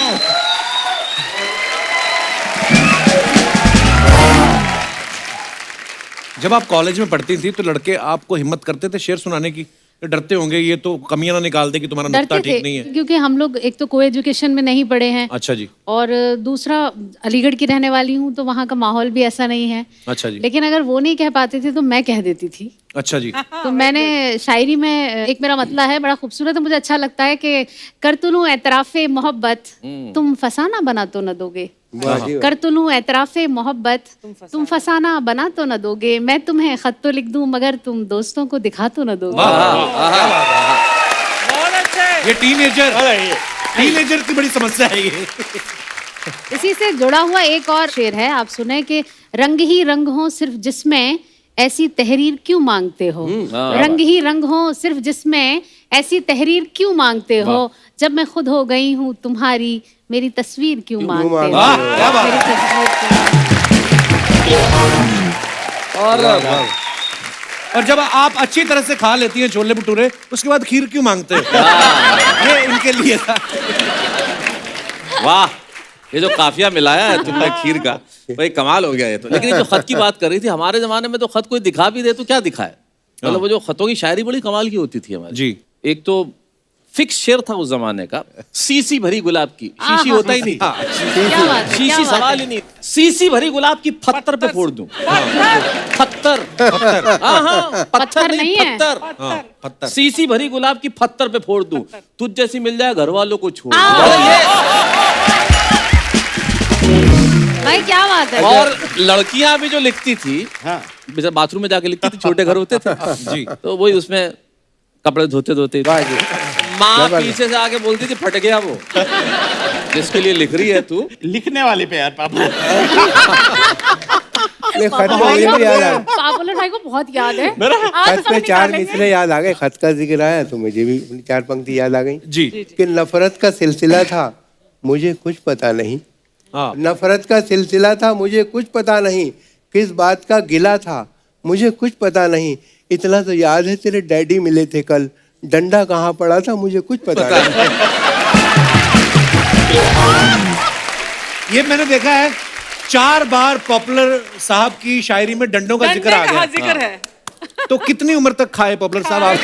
जब आप कॉलेज में पढ़ती थी तो लड़के आपको हिम्मत करते थे शेर सुनाने की? डरते होंगे ये तो कमियां ना निकाल दे कि तुम्हारा नुक्ता डरते तो ठीक नहीं थे है। क्योंकि हम लोग एक तो को एजुकेशन में नहीं पढ़े हैं, अच्छा जी। और दूसरा अलीगढ़ की रहने वाली हूँ तो वहाँ का माहौल भी ऐसा नहीं है। अच्छा जी। लेकिन अगर वो नहीं कह पाते थे तो मैं कह देती थी। अच्छा जी। तो मैंने शायरी में एक मेरा मतला है बड़ा खूबसूरत है, मुझे अच्छा लगता है कि कर तुलूं एतराफ़े मोहब्बत तुम फसाना बना तो न दोगे, वाह जी वाह। कर तुलूं एतराफ़े मोहब्बत तुम फसाना बना तो न दोगे, मैं तुम्हें खत तो लिख दूं मगर तुम दोस्तों को दिखा तो न दोगे। बहुत अच्छे। ये टीनेजर की बड़ी समस्या है ये। इसी से जुड़ा हुआ एक और शेर है, आप सुने कि रंग ही रंग हो सिर्फ जिसमें ऐसी तहरीर क्यों मांगते हो, रंग ही रंग हो सिर्फ जिसमें ऐसी तहरीर क्यों मांगते हो, जब मैं खुद हो गई हूँ तुम्हारी मेरी तस्वीर क्यों मांगते हो, वाह, क्या बात मेरी तस्वीर क्यों और जब आप अच्छी तरह से खा लेती हैं छोले भटूरे उसके बाद खीर क्यों मांगते हैं? ये इनके लिए था। वाह, ये जो काफिया मिलाया है तुमने खीर का, भाई कमाल हो गया ये तो। लेकिन ये जो खत की बात कर रही थी, हमारे जमाने में तो खत कोई दिखा भी दे तो क्या दिखाए, मतलब वो जो खतों की शायरी बड़ी कमाल की होती थी हमारी। जी। एक तो फिक्स शेर था उस जमाने का, सीसी भरी गुलाब की, शीशी होता ही नहीं था, क्या बात है, क्या शीशी बात सवाल ही नहीं, सीसी भरी गुलाब की पत्थर पे फोड़ दूं, पत्थर, हाँ पत्थर नहीं पत्थर, पत्थर। सीसी भरी गुलाब की पत्थर पे फोड़ दूं, तुझ जैसी मिल जाए घर वालों को छोड़। भाई क्या बात है। और लड़कियां भी जो लिखती थी, जैसे बाथरूम में जाके लिखती थी, छोटे घर होते थे जी। तो वही उसमें कपड़े धोते धोते वाह जी। माँ पीछे से आके बोलती थी फट गया वो, जिसके लिए लिख रही है तू। लिखने वाले पे यार पापा। ये खत में मुझे भी याद आ पॉपुलर भाई को बहुत याद है। खत में 4 मिसरे याद आ गए, खत का जिक्र आया तो मुझे भी 4 पंक्ति याद आ गई जी। कि नफरत का सिलसिला था मुझे कुछ पता नहीं, हाँ। नफरत का सिलसिला था मुझे कुछ पता नहीं, किस बात का गिला था मुझे कुछ पता नहीं, इतना तो याद है तेरे डैडी मिले थे कल, डंडा कहाँ पड़ा था मुझे कुछ पता नहीं। ये मैंने देखा है 4 बार पॉपुलर साहब की शायरी में डंडों का जिक्र आ गया। जिक्र है। तो कितनी उम्र तक खाए पॉपुलर साहब आप?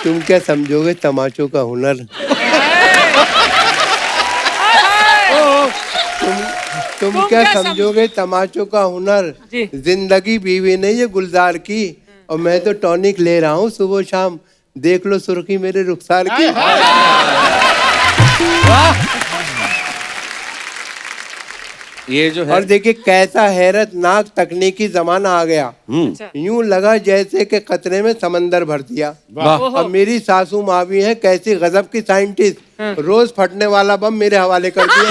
तुम क्या समझोगे तमाचों का हुनर, तुम क्या समझोगे तमाचों का हुनर, जिंदगी बीवी ने ये गुलजार की और मैं तो टॉनिक ले रहा हूँ सुबह शाम, देख लो सुर्खी मेरे रुखसार की। ये जो है, और देखिए कैसा हैरतनाक तकनीकी जमाना आ गया, यूं लगा जैसे कि कतरे में समंदर भर दिया। और मेरी सासू माँ भी है कैसी गजब की साइंटिस्ट, रोज फटने वाला बम मेरे हवाले कर दिया।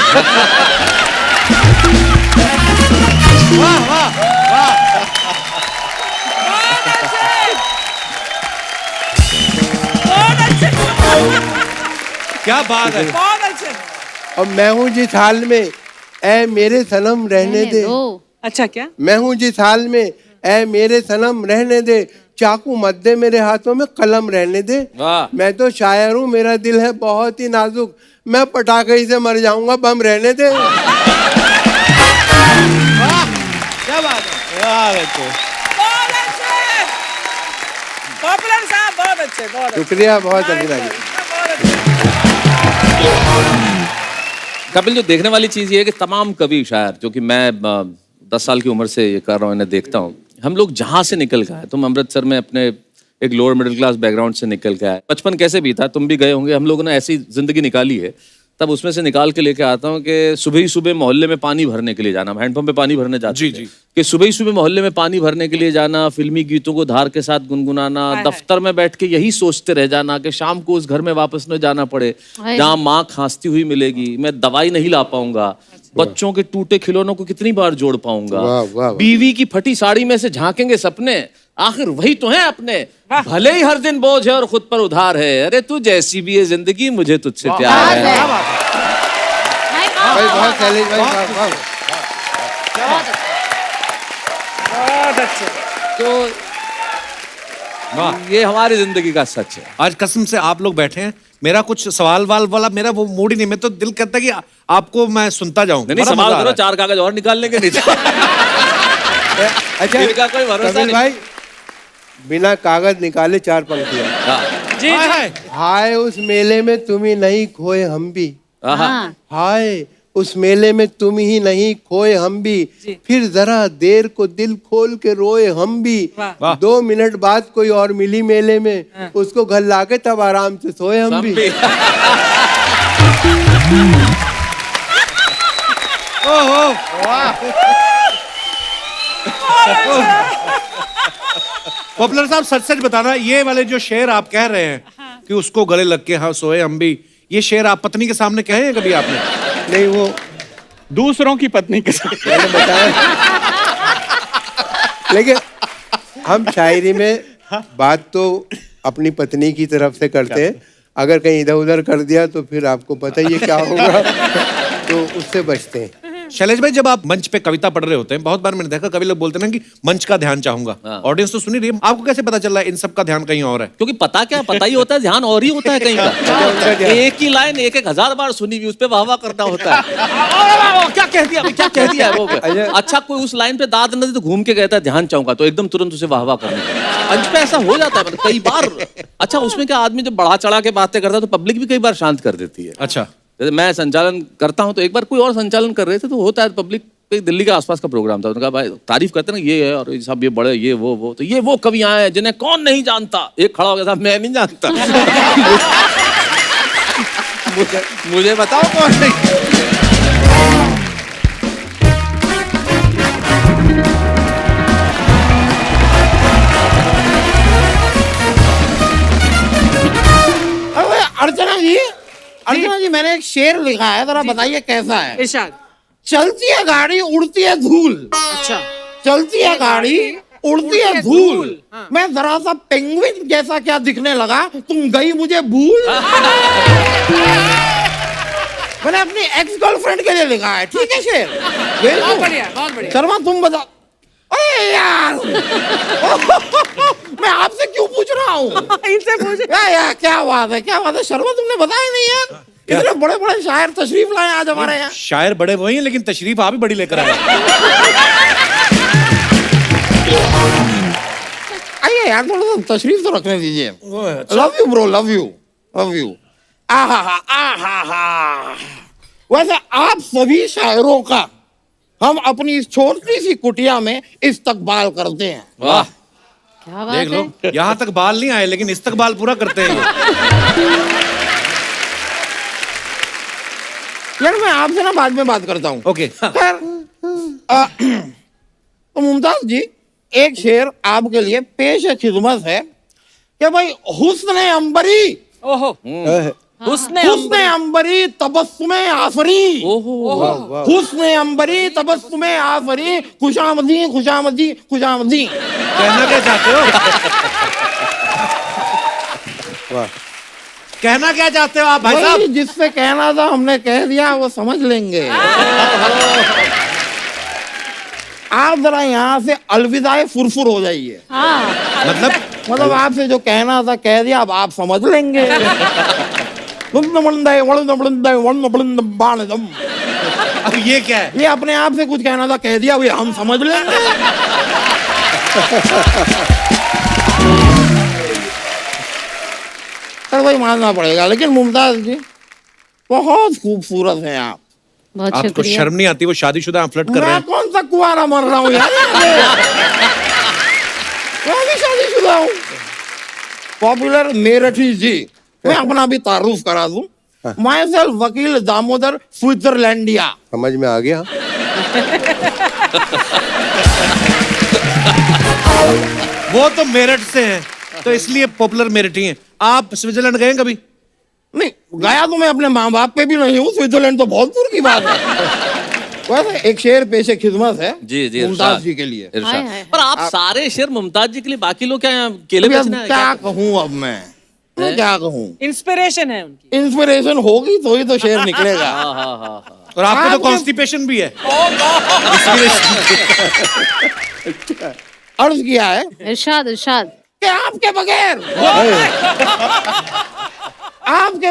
वाह वाह वाह, बहुत अच्छे। क्या बात है। बहुत अच्छे। और मैं हूँ जिस हाल में ऐ मेरे सनम रहने दे, अच्छा क्या? मैं हूँ जिस हाल में ऐ मेरे सनम रहने दे, चाकू मत दे मेरे हाथों में कलम रहने दे, मैं तो शायर हूँ मेरा दिल है बहुत ही नाजुक, मैं पटाखे ही से मर जाऊंगा बम रहने दे। क्या बात है। बहुत अच्छे। पॉपुलर साहब बहुत अच्छे, बहुत अच्छे। शुक्रिया, बहुत अच्छी लगी। बहुत अच्छे। कपिल, जो देखने वाली चीज ये है कि तमाम कवि शायर, जो कि मैं 10 साल की उम्र से ये कर रहा हूँ, इन्हें देखता हूँ, हम लोग जहाँ से निकल के आए, तुम अमृतसर में अपने एक लोअर मिडिल क्लास बैकग्राउंड से निकल के आए, बचपन कैसे बीता, तुम भी गए होंगे, हम लोगों ने ऐसी जिंदगी निकाली है, तब उसमें से निकाल के लेके आता हूँ कि सुबह ही सुबह मोहल्ले में पानी भरने के लिए जाना, हैंडपंप पे पानी भरने जाते थे, कि सुबह ही सुबह मोहल्ले में पानी भरने के लिए जाना, फिल्मी गीतों को धार के साथ गुनगुनाना, दफ्तर में बैठ के यही सोचते रह जाना कि शाम को उस घर में वापस न जाना पड़े जहाँ माँ खांसती हुई मिलेगी, मैं दवाई नहीं ला पाऊंगा, बच्चों के टूटे खिलौनों को कितनी बार जोड़ पाऊंगा, बीवी की फटी साड़ी में से झांकेंगे सपने, आखिर वही तो है अपने, भले ही हर दिन बोझ है और खुद पर उधार है, अरे तू जैसी भी है जिंदगी मुझे तुझसे प्यार है। भाई बहुत शैलेश भाई, वाह तो ये हमारी जिंदगी का सच है। आज कसम से आप लोग बैठे हैं, मेरा कुछ सवाल वाल वाला मेरा वो मूड ही नहीं, मैं तो दिल करता है कि आपको मैं सुनता जाऊं। नहीं, सवाल करो, 4 कागज और निकाल लेंगे नीचे। अच्छा, इनका कोई भरोसा कपिल नहीं। भाई बिना कागज निकाले 4 पंक्तियां। जी जी हाय उस मेले में तुम ही नहीं खोए हम भी, हाँ हाय उस मेले में तुम ही नहीं खोए हम भी, फिर जरा देर को दिल खोल के रोए हम भी, 2 मिनट बाद कोई और मिली मेले में, उसको घर लाके तब आराम से सोए हम भी। पॉपुलर साहब, सच सच बताना, ये वाले जो शेर आप कह रहे हैं कि उसको गले लग के हाँ सोए हम भी, ये शेर आप पत्नी के सामने कहे हैं कभी आपने? नहीं, वो दूसरों की पत्नी के साथ मैंने बताया, लेकिन हम शायरी में बात तो अपनी पत्नी की तरफ से करते हैं, अगर कहीं इधर उधर कर दिया तो फिर आपको पता ही है क्या होगा, तो उससे बचते हैं। शैलेश भाई, जब आप मंच पे कविता पढ़ रहे होते हैं, बहुत बार मैंने देखा कभी लोग बोलते हैं ना कि मंच का ध्यान चाहूंगा, ऑडियंस तो सुनी रही है, आपको कैसे पता चल रहा है इन सब का ध्यान कहीं और है? क्योंकि पता क्या, पता ही होता है, ध्यान और ही होता है कहीं का। एक ही लाइन 1,000 बार सुनी भी, उस पे वाह वाह करना होता है। क्या कह दिया, क्या कह दिया वो? अच्छा, कोई उस लाइन पे दाद न दे तो घूम के कहता है ध्यान चाहूंगा, तो एकदम तुरंत उसे वाह वाह करने का। मंच पे ऐसा हो जाता है मतलब कई बार। अच्छा, उसमें क्या आदमी जब बढ़ा चढ़ा के बातें करता है तो पब्लिक भी कई बार शांत कर देती है। अच्छा, जैसे मैं संचालन करता हूँ, तो एक बार कोई और संचालन कर रहे थे, तो होता है पब्लिक, दिल्ली के आसपास का प्रोग्राम था, उन्होंने कहा भाई तारीफ करते ना, ये है और साहब ये बड़े, ये वो, तो ये वो कवि आए हैं जिन्हें कौन नहीं जानता। एक खड़ा हो गया, साहब मैं नहीं जानता। मुझे बताओ कौन नहीं। अर्चना जी, मैंने एक शेर लिखा है, जरा बताइए कैसा है। इरशाद। चलती है गाड़ी उड़ती है धूल, अच्छा, चलती है गाड़ी उड़ती है धूल, मैं जरा सा पेंगुइन जैसा क्या दिखने लगा, तुम गई मुझे भूल। मैंने अपनी एक्स गर्लफ्रेंड के लिए लिखा है, ठीक है शेर? बहुत बढ़िया, बहुत बढ़िया। शर्मा तुम बता। अरे यार, मैं आपसे क्यों पूछ रहा हूँ? इनसे पूछ। यार क्या बात है, क्या बात है शर्मा, तुमने बताया नहीं यार, इतने बड़े बड़े शायर तशरीफ लाए आज हमारे यहाँ। शायर बड़े वही हैं, लेकिन तशरीफ आप ही बड़ी लेकर आए। आइए यार, थोड़ा सा तशरीफ तो रखने दीजिए। Love you bro, love you, love you. आहा। वैसे आप सभी शायरों का हम अपनी इस छोटी सी कुटिया में इस्तकबाल करते हैं। वाह, क्या बात देख लो, है। यहाँ तक बाल नहीं आए लेकिन इस्तकबाल पूरा करते हैं। यार मैं आपसे ना बाद में बात करता हूँ। ओके। खैर, तो मुमताज जी, एक शेर आपके लिए पेश खिदमत है कि भाई हुस्न अंबरी, ओहो, हुस्न अंबरी तबस्सुमे आफरी, हुस्न अंबरी तबस्सुमे आफरी, खुशामदी खुशामदी खुशामदी। कहना क्या चाहते हो? कहना क्या चाहते हो आप भाई साहब? वही जिससे कहना था हमने कह दिया, वो समझ लेंगे। आप जरा यहाँ से अलविदाए फुरफुर हो जाइए। मतलब आपसे जो कहना था कह दिया, अब आप समझ लेंगे। अब ये क्या है? ये अपने आप से कुछ कहना था कह दिया, वो हम समझ लेंगे। सर वही मानना पड़ेगा। लेकिन मुमताज जी, बहुत खूबसूरत हैं आप। बहुत आपको शुक्रिया। शर्म नहीं आती? वो शादीशुदा आप फ्लर्ट कर रहे मैं हैं। कौन सा कुआरा मर रहा हूँ यार? मैं भी शादीशुदा हूँ। पॉपुलर मेरठी जी, मैं अपना भी तारुफ करा दूं। माई सेल्फ वकील दामोदर स्विट्जरलैंडिया। समझ में आ गया। वो तो मेरठ से हैं, तो इसलिए पॉपुलर मेरठी हैं। आप स्विट्जरलैंड गए हैं कभी? नहीं गया तो मैं अपने माँ बाप पे भी नहीं हूँ, स्विट्जरलैंड तो बहुत दूर की बात है। वैसे एक शेर पेशे खिदमत है जी जी मुमताज इरशाद, जी के लिए। इरशाद। हाय, हाय। पर आप सारे शेर मुमताज जी के लिए, बाकी लोग क्या यहाँ केले अभी अब बेचना है क्या क्या? कहूँ अब मैं क्या कहूँ? इंस्पिरेशन है उनकी। इंस्पिरेशन होगी तो ही तो शेर निकलेगा। हाँ हाँ हाँ हाँ। और आपको तो आपके- कॉन्स्टिपेशन भी है। अर्ज किया है इरशाद इरशाद। कि आपके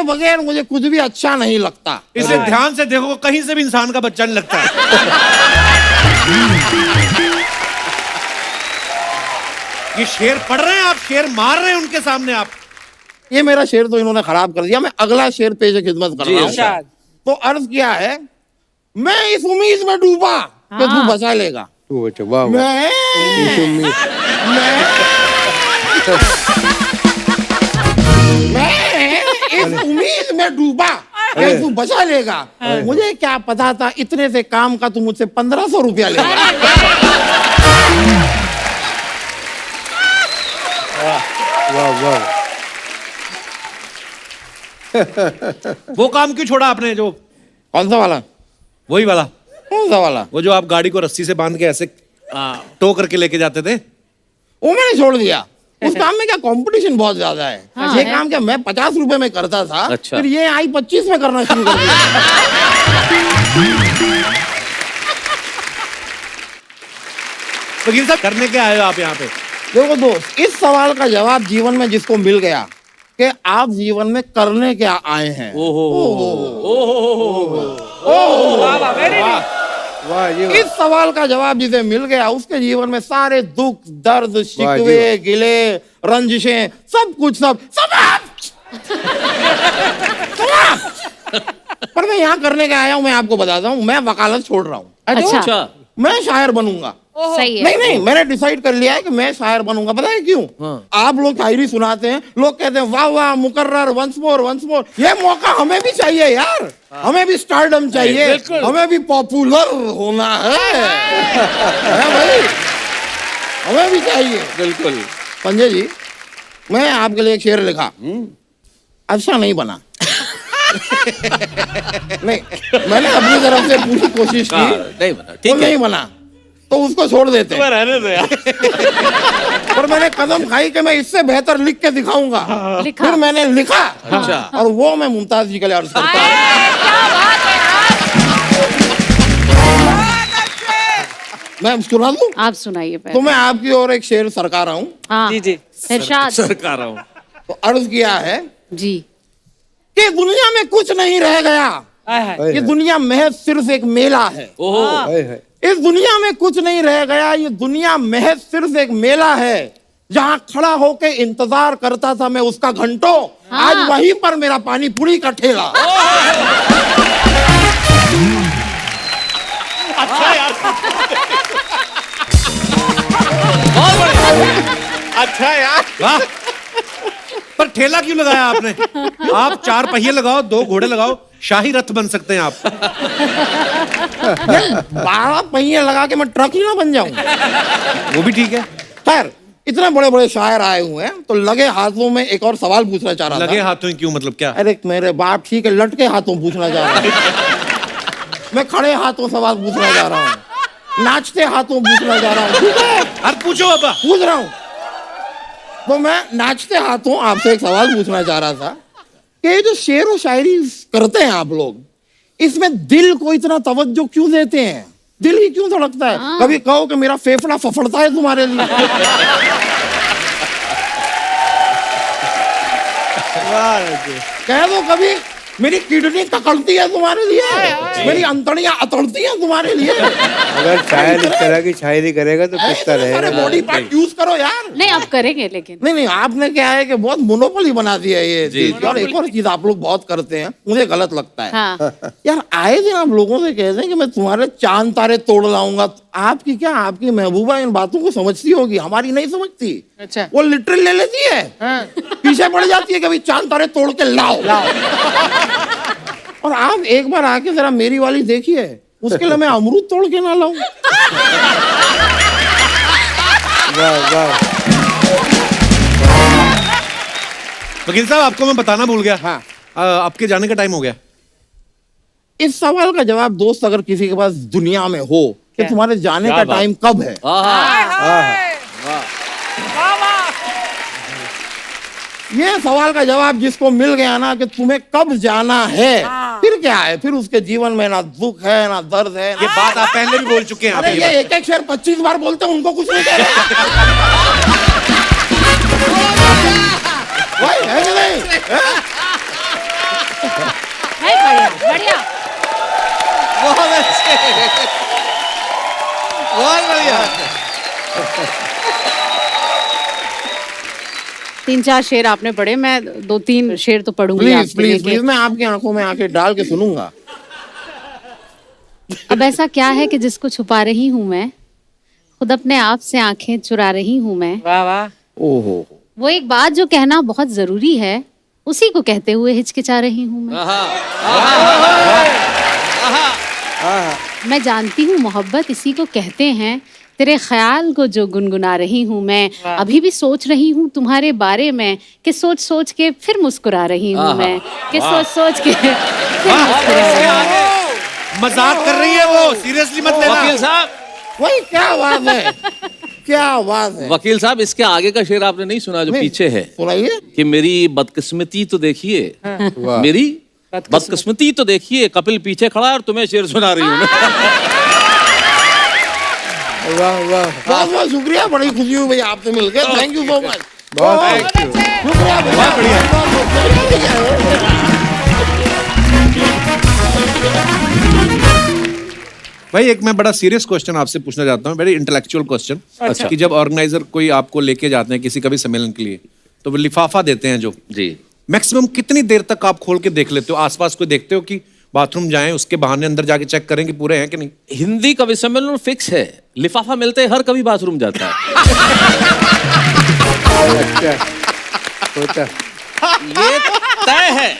बगैर मुझे कुछ भी अच्छा नहीं लगता। इसे ध्यान से देखो, कहीं से भी इंसान का बच्चा नहीं लगता है। ये शेर पढ़ रहे हैं आप, शेर मार रहे हैं उनके सामने आप। ये मेरा शेर तो इन्होंने खराब कर दिया। मैं अगला शेर पेश खिदमत कर जी, रहा हूँ। इरशाद। तो अर्ज किया है, मैं इस उम्मीद में डूबा कि तू बचा लेगा। तू बच्चा, वाह वाह। मैं इस उम्मीद में डूबा कि तू बचा लेगा। मुझे क्या पता था इतने से काम का तू मुझसे 1500 रुपया लेगा। वाह वाह। वो काम क्यों छोड़ा आपने? जो कौन सा वाला? वही वाला, कौन सा वाला? वो जो आप गाड़ी को रस्सी से बांध के ऐसे टो करके लेके जाते थे। वो मैंने छोड़ दिया। उस काम में क्या कंपटीशन बहुत ज्यादा है। हाँ, ये है। काम क्या मैं 50 रुपए में करता था, अच्छा। फिर ये आई 25 में करना शुरू कर दिया। वकील साहब, करने क्या आए हो आप यहाँ पे? देखो दोस्त, इस सवाल का जवाब जीवन में जिसको मिल गया कि आप जीवन में करने क्या आए हैं, वाह वाह, वेरी नाइस। वाह ये इस सवाल का जवाब जिसे मिल गया उसके जीवन में सारे दुख दर्द शिकवे गिले रंजिशें सब कुछ सब समाप्त। पर मैं यहाँ करने का आया हूँ, मैं आपको बताता हूँ, मैं वकालत छोड़ रहा हूँ। अच्छा। अच्छा। मैं शायर बनूंगा। सही है। नहीं नहीं, मैंने डिसाइड कर लिया है कि मैं शायर बनूंगा। पता है क्यों? आप लोग शायरी सुनाते हैं, लोग कहते हैं वाह वाह मुकर्रर, वंस मोर वंस मोर। ये मौका हमें भी चाहिए यार, हमें भी स्टारडम चाहिए, हमें भी पॉपुलर होना है भाई, हमें भी चाहिए। बिल्कुल। संजय जी, मैं आपके लिए एक शेर लिखा, अच्छा नहीं बना। नहीं, मैंने अपनी तरफ से पूरी कोशिश की, नहीं बना, तो ठीक है। नहीं बना, तो उसको छोड़ देते हैं। रहने दो यार। पर मैंने कदम खाई कि मैं इससे बेहतर लिख के दिखाऊंगा। लिखा। फिर मैंने लिखा, अच्छा। और वो मैं मुमताज जी के लिए अर्ज करता हूँ। मैं सुना दूं? आप सुनाइए तो पहले। मैं आपकी ओर एक शेर सरका रहा हूँ। हाँ जी जी। इरशाद। सरकार हूँ। तो अर्ज किया है जी। कि दुनिया में कुछ नहीं रह गया, हाय हाय। ये दुनिया महज सिर्फ एक मेला है। ओहो। हाय हाय। इस दुनिया में कुछ नहीं रह गया, ये दुनिया महज सिर्फ एक मेला है। जहाँ खड़ा होके इंतजार करता था मैं उसका घंटों, आज वहीं पर मेरा पानी पूरी का ठेला। अच्छा यार, अच्छा यार, वाह। पर ठेला क्यों लगाया आपने? आप 4 पहिए लगाओ, 2 घोड़े लगाओ, शाही रथ बन सकते हैं आप। 12 पहिए लगा के मैं ट्रक ही ना बन जाऊं। वो भी ठीक है। खैर, इतने बड़े बड़े शायर आए हुए हैं, तो लगे हाथों में एक और सवाल पूछना चाह रहा लगे था। हाथों ही क्यों, मतलब क्या? अरे मेरे बाप, ठीक है, लटके हाथों पूछना चाह रहा हूँ। मैं खड़े हाथों सवाल पूछना चाह रहा हूँ, नाचते हाथों पूछना चाह रहा हूँ। ठीक है, अरे पूछो बाबा। पूछ रहा हूँ। तो मैं नाचते हाथों आपसे एक सवाल पूछना चाह रहा था कि ये जो शेर और शायरी करते हैं आप लोग, इसमें दिल को इतना तवज्जो क्यों देते हैं? दिल ही क्यों धड़कता है? कभी कहो कि मेरा फेफड़ा फफड़ता है तुम्हारे लिए। कह दो कभी मेरी किडनी तकड़ती है तुम्हारे लिए, मेरी अंतड़ियां अतड़ती हैं तुम्हारे लिए। अगर शायर इस तरह की शायरी करेगा तो किसका रहेगा। बॉडी पार्ट यूज करो यार। नहीं आप करेंगे लेकिन नहीं नहीं, आपने क्या है कि बहुत मोनोपोली बना दिया है ये चीज। और एक और चीज आप लोग बहुत करते हैं, मुझे गलत लगता है। हाँ यार आए दिन आप लोगों से कहते हैं कि मैं तुम्हारे चांद तारे तोड़ लाऊंगा। आपकी क्या, आपकी महबूबा इन बातों को समझती होगी, हमारी नहीं समझती। अच्छा। वो लिटरल ले लेती है, पीछे पड़ जाती है कभी चांद तारे तोड़ के लाओ। और आप एक बार आके जरा मेरी वाली देखिए, उसके लिए मैं अमरूद तोड़ के ना लाऊं। वाह वाह। वकील साहब आपको मैं बताना भूल गया। हाँ। आपके जाने का टाइम हो गया। इस सवाल का जवाब दोस्त अगर किसी के पास दुनिया में हो कि तुम्हारे जाने का टाइम कब है, ये सवाल का जवाब जिसको मिल गया ना कि तुम्हें कब जाना है, फिर क्या है, फिर उसके जीवन में ना दुख है ना दर्द है। ये बात आप पहले भी बोल चुके हैं। अरे ये एक एक शेर 25 बार बोलते हैं, उनको कुछ नहीं कह रहे। वही है कि नहीं? बढ़िया बढ़िया। बहुत अच्छे, बहुत बढ़िया। 3-4 शेर आपने पढ़े, मैं 2-3 शेर तो पढ़ूंगी प्लीज आपके लिए प्लीज प्लीज, मैं आपकी आंखों में आंखें डाल के सुनूंगा। अब ऐसा क्या है कि जिसको छुपा रही हूँ मैं, खुद अपने आप से आंखें चुरा रही हूँ मैं। वाह वाह। ओहो, वो एक बात जो कहना बहुत जरूरी है, उसी को कहते हुए हिचकिचा रही हूँ मैं। मैं जानती हूँ मोहब्बत इसी को कहते हैं, तेरे ख्याल को जो गुनगुना रही हूँ मैं। अभी भी सोच रही हूँ तुम्हारे बारे में, कि सोच सोच के फिर मुस्कुरा रही हूँ मैं, कि सोच सोच के फिर मुस्कुरा रही हूँ। मजाक कर रही है वो, सीरियसली मत लेना। वकील साहब, वही क्या बात है, क्या बात है। वकील साहब, इसके आगे का शेर आपने नहीं सुना जो नहीं। पीछे है, सुनाइए। कि मेरी बदकिस्मती तो देखिए, मेरी बदकिस्मती तो देखिए, कपिल पीछे खड़ा है और तुम्हें शेर सुना रही हूँ। वाह वाह। बहुत बहुत शुक्रिया, बड़ी खुशी हुई भैया आपसे मिलकर। Thank you so much. बहुत थैंक यू। शुक्रिया भैया, बहुत शुक्रिया। भाई एक मैं बड़ा सीरियस क्वेश्चन आपसे पूछना चाहता हूँ, वेरी इंटेलेक्चुअल क्वेश्चन। अच्छा। कि जब ऑर्गेनाइजर कोई आपको लेके जाते हैं किसी कभी सम्मेलन के लिए, तो वो लिफाफा देते हैं जो, जी, मैक्सिमम कितनी देर तक आप खोल के देख लेते हो? आसपास कोई देखते हो कि बाथरूम जाएं उसके बहाने अंदर जाके चेक करें कि पूरे हैं कि नहीं? हिंदी कवि सम्मेलन फिक्स है, लिफाफा मिलते ही हर कवि बाथरूम जाता है। अच्छा होता। ये तय है।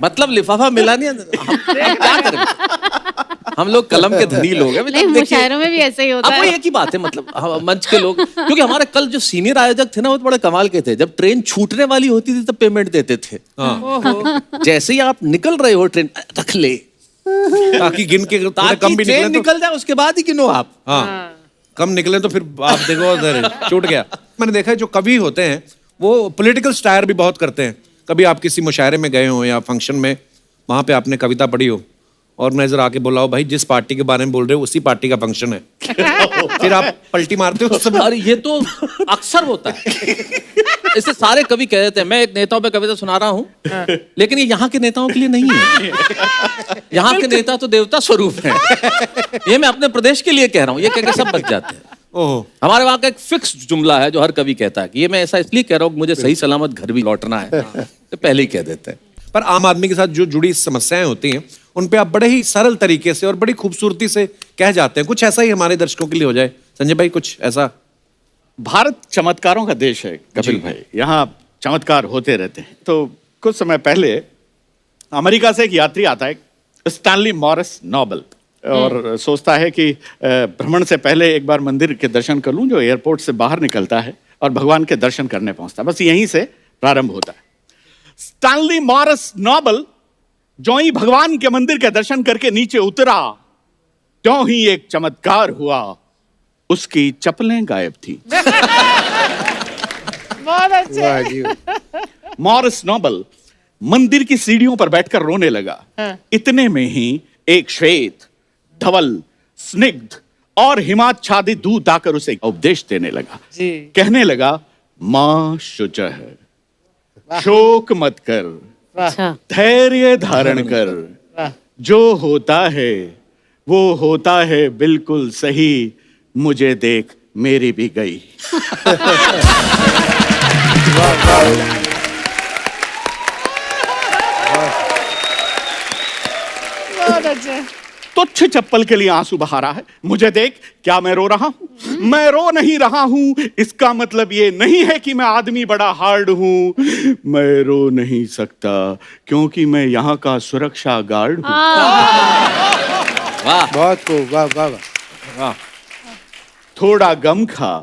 मतलब लिफाफा मिला नहीं, हम क्या करें? हम लोग कलम के धनी लोग हैं। नहीं, मुशायरों में भी ऐसे ही होता अब वो है। एक ही बात है, मतलब हम मंच के लोग, क्योंकि हमारे कल जो सीनियर आयोजक थे ना, वो तो बड़े कमाल के थे। जब ट्रेन छूटने वाली होती थी तब पेमेंट देते थे। जैसे ही आप निकल रहे हो ट्रेन, रख ले, ताकि गिन के थोड़े ताकि कम भी ट्रेन निकले तो। निकल जाए, उसके बाद ही गिनो आप। हाँ, कम निकले तो फिर आप देखो उधर छूट गया। मैंने देखा है जो कवि होते हैं वो पॉलिटिकल स्टायर भी बहुत करते हैं। कभी आप किसी मुशायरे में गए हो या फंक्शन में, वहां पे आपने कविता पढ़ी हो, ऑर्गेनाइजर आके बोला हो भाई जिस पार्टी के बारे में बोल रहे हो उसी पार्टी का फंक्शन है, फिर आप पलटी मारते हो सब। अरे ये तो अक्सर होता है। इससे सारे कवि कह देते हैं मैं एक नेताओं पे कविता सुना रहा हूँ, लेकिन ये यहाँ के नेताओं के लिए नहीं है। यहाँ के नेता तो देवता स्वरूप हैं। ये मैं अपने प्रदेश के लिए कह रहा हूँ, ये कह के सब बच जाते हैं। ओह, हमारे वहाँ का एक फिक्स जुमला है जो हर कवि कहता है कि ये मैं ऐसा इसलिए कह रहा हूँ कि मुझे सही सलामत घर भी लौटना है, तो पहले ही कह देते हैं। पर आम आदमी के साथ जो जुड़ी समस्याएं होती हैं उन पे आप बड़े ही सरल तरीके से और बड़ी खूबसूरती से कह जाते हैं। कुछ ऐसा ही हमारे दर्शकों के लिए हो जाए, संजय भाई, कुछ ऐसा। भारत चमत्कारों का देश है कपिल भाई, यहाँ चमत्कार होते रहते हैं। तो कुछ समय पहले अमेरिका से एक यात्री आता है, स्टैनली मॉरिस नोबल, और सोचता है कि भ्रमण से पहले एक बार मंदिर के दर्शन कर लूं जो एयरपोर्ट से बाहर निकलता है, और भगवान के दर्शन करने पहुंचता है। बस यहीं से प्रारंभ होता है। स्टैनली मॉरिस नोबल जो ही भगवान के मंदिर के दर्शन करके नीचे उतरा, त्यों ही एक चमत्कार हुआ, उसकी चप्पलें गायब थी। बहुत अच्छे। वाह जी। मॉरिस नोबल मंदिर की सीढ़ियों पर बैठकर रोने लगा। इतने में ही एक श्वेत, धवल, स्निग्ध और हिमाच्छादित दूत आकर उसे उपदेश देने लगा। जी। कहने लगा, मां शुचः, शोक मत कर, अच्छा धैर्य धारण कर, जो होता है वो होता है बिल्कुल सही, मुझे देख मेरी भी गई। बहुत अच्छे। तुच्छ चप्पल के लिए आंसू बहा रहा है, मुझे देख क्या मैं रो रहा हूं? मैं रो नहीं रहा हूं, इसका मतलब ये नहीं है कि मैं आदमी बड़ा हार्ड हूं। मैं रो नहीं सकता क्योंकि मैं यहाँ का सुरक्षा गार्ड हूं। वाह बहुत खूब, वाह वाह वाह। थोड़ा गम खा,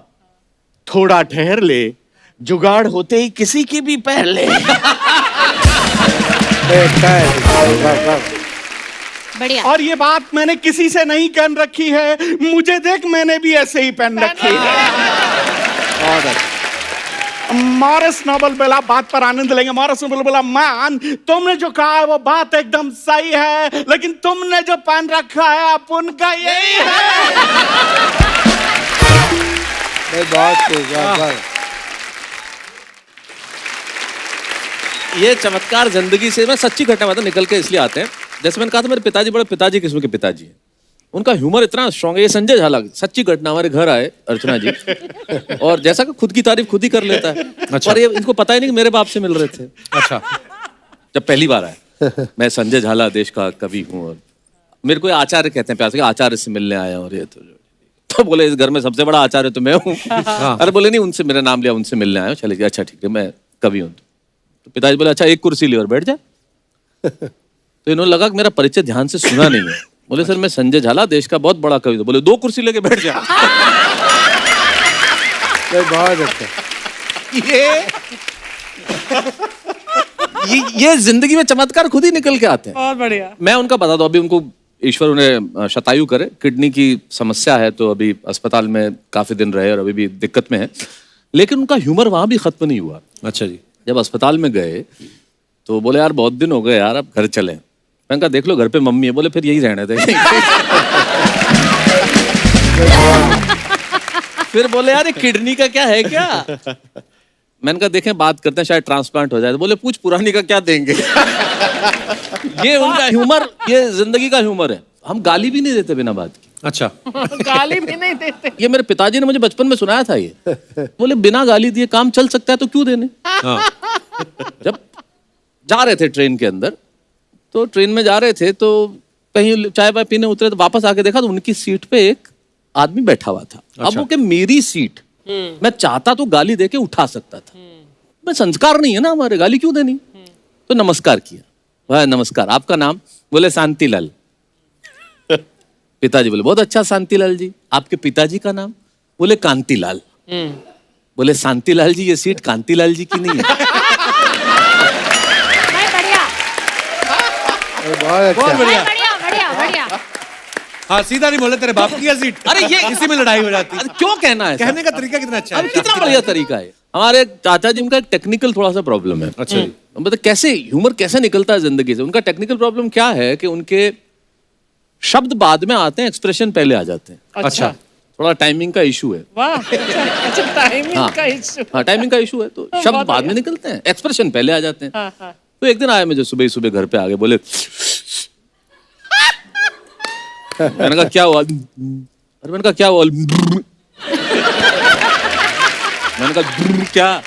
थोड़ा ठहर ले, जुगाड़ होते ही किसी की भी पहले। वाह वाह। बढ़िया। और ये बात मैंने किसी से नहीं कहन रखी है, मुझे देख मैंने भी ऐसे ही पहन रखी है। मॉरिस नोबल बोला, बात पर आनंद लेंगे। मॉरिस नोबल बोला, मैन तुमने जो कहा है वो बात एकदम सही है, लेकिन तुमने जो पहन रखा है अब उनका यही है। बहुत खूब, वाह वाह। ये चमत्कार जिंदगी से मैं सच्ची घटना मतलब निकल के इसलिए आते हैं। जैसे मैंने कहा था मेरे पिताजी बड़े पिताजी किस्म के पिताजी हैं, उनका ह्यूमर इतना स्ट्रांग है। ये संजय झाला सच्ची घटना, हमारे घर आए अर्चना जी और जैसा कि खुद की तारीफ खुद ही कर लेता है। अच्छा। और ये इनको पता ही नहीं कि मेरे बाप से मिल रहे थे। अच्छा। जब पहली बार आए, मैं संजय झाला देश का कवि हूँ और मेरे को ये आचार्य कहते हैं प्यार से, आचार्य से मिलने आया। और ये तो बोले इस घर में सबसे बड़ा आचार्य तो मैं हूँ। अरे बोले नहीं, उनसे मेरा नाम लिया, उनसे मिलने आया। चले अच्छा ठीक है, मैं कवि हूँ। तो पिताजी बोले अच्छा एक कुर्सी ले और बैठ जाए। तो इन्होंने लगा कि मेरा परिचय ध्यान से सुना नहीं है। बोले सर मैं संजय झाला देश का बहुत बड़ा कवि। तो बोले 2 कुर्सी लेके बैठ जा। बहुत अच्छा। ये जिंदगी में चमत्कार खुद ही निकल के आते हैं। बहुत बढ़िया। मैं उनका बता दूं, अभी उनको ईश्वर उन्हें शतायु करे, किडनी की समस्या है तो अभी अस्पताल में काफी दिन रहे और अभी भी दिक्कत में है। लेकिन उनका ह्यूमर वहां भी खत्म नहीं हुआ। अच्छा जी। जब अस्पताल में गए तो बोले यार बहुत दिन हो गए यार, अब घर चलें। मैंने कहा देख लो घर पे मम्मी है। बोले फिर यही रहने दे। फिर बोले यार ये किडनी का क्या है क्या? मैंने कहा देखें बात करते हैं, शायद ट्रांसप्लांट हो जाए। तो बोले पूछ पुरानी का क्या देंगे। ये उनका ह्यूमर, ये जिंदगी का ह्यूमर है। हम गाली भी नहीं देते बिना बात की। अच्छा। गाली भी नहीं देते। ये मेरे पिताजी ने मुझे बचपन में सुनाया था। ये बोले बिना गाली दिए काम चल सकता है तो क्यों देने। जब जा रहे थे ट्रेन के अंदर, तो ट्रेन में जा रहे थे तो कहीं चाय वाय पीने उतरे तो वापस आके देखा तो उनकी सीट पे एक आदमी बैठा हुआ था। अब वो कि मेरी सीट, मैं चाहता तो गाली देके उठा सकता था। मैं संस्कार नहीं है ना हमारे, गाली क्यों देनी। तो नमस्कार किया। भाई नमस्कार, आपका नाम? बोले शांतिलाल। पिताजी बोले बहुत अच्छा शांतिलाल जी। आपके पिताजी का नाम? बोले कांतिलाल। बोले शांतिलाल जी ये सीट कांतिलाल जी की नहीं है। बहुत अच्छा। बढ़िया। हाँ सीधा नहीं बोले तेरे बाप की सीट। अरे ये इसी में लड़ाई हो जाती है। अरे क्यों कहना है? कहने का तरीका कितना अच्छा है। अरे कितना बढ़िया तरीका है। हमारे चाचा जी, उनका एक टेक्निकल थोड़ा सा प्रॉब्लम है। अच्छा जी। मतलब कैसे ह्यूमर कैसे निकलता है जिंदगी से। उनका टेक्निकल प्रॉब्लम क्या है कि उनके शब्द बाद में आते हैं, एक्सप्रेशन पहले आ जाते हैं। अच्छा। थोड़ा टाइमिंग का इशू है। वाह। अच्छा टाइमिंग का इशू। हाँ टाइमिंग का इशू है, तो शब्द बाद में निकलते हैं, एक्सप्रेशन पहले आ जाते हैं। हाँ, हाँ। तो एक दिन आया मुझे सुबह ही सुबह घर पे आगे, बोले मैंने कहा क्या हुआ? अरे मैंने कहा क्या हुआ? मैंने कहा क्या?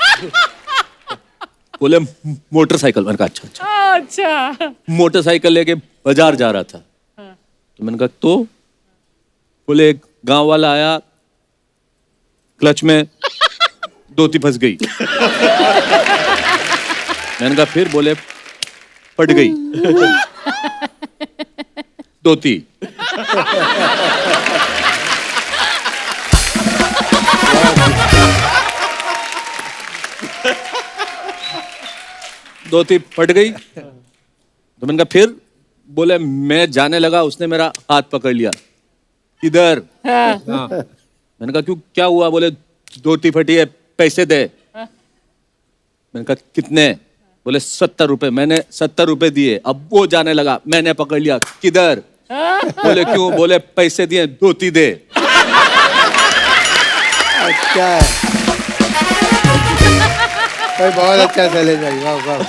बोले मोटरसाइकिल। मैंने कहा अच्छा। अच्छा। मोटरसाइकिल लेके बाजार जा रहा था। तो मैंने कहा तो? बोले एक गांव वाला आया, क्लच में धोती फंस गई। मैंने कहा फिर? बोले फट गई धोती। धोती फट गई। तो मैंने कहा फिर? बोले मैं जाने लगा, उसने मेरा हाथ पकड़ लिया। इधर। मैंने कहा क्यों, क्या हुआ? बोले धोती फटी है, पैसे दे। मैंने कहा कितने? बोले 70 रुपए। मैंने 70 रुपए दिए। अब वो जाने लगा, मैंने पकड़ लिया। किधर? बोले क्यों? बोले पैसे दिए, धोती दे। अच्छा है भाई, बहुत अच्छा चले भाई, वाह वाह।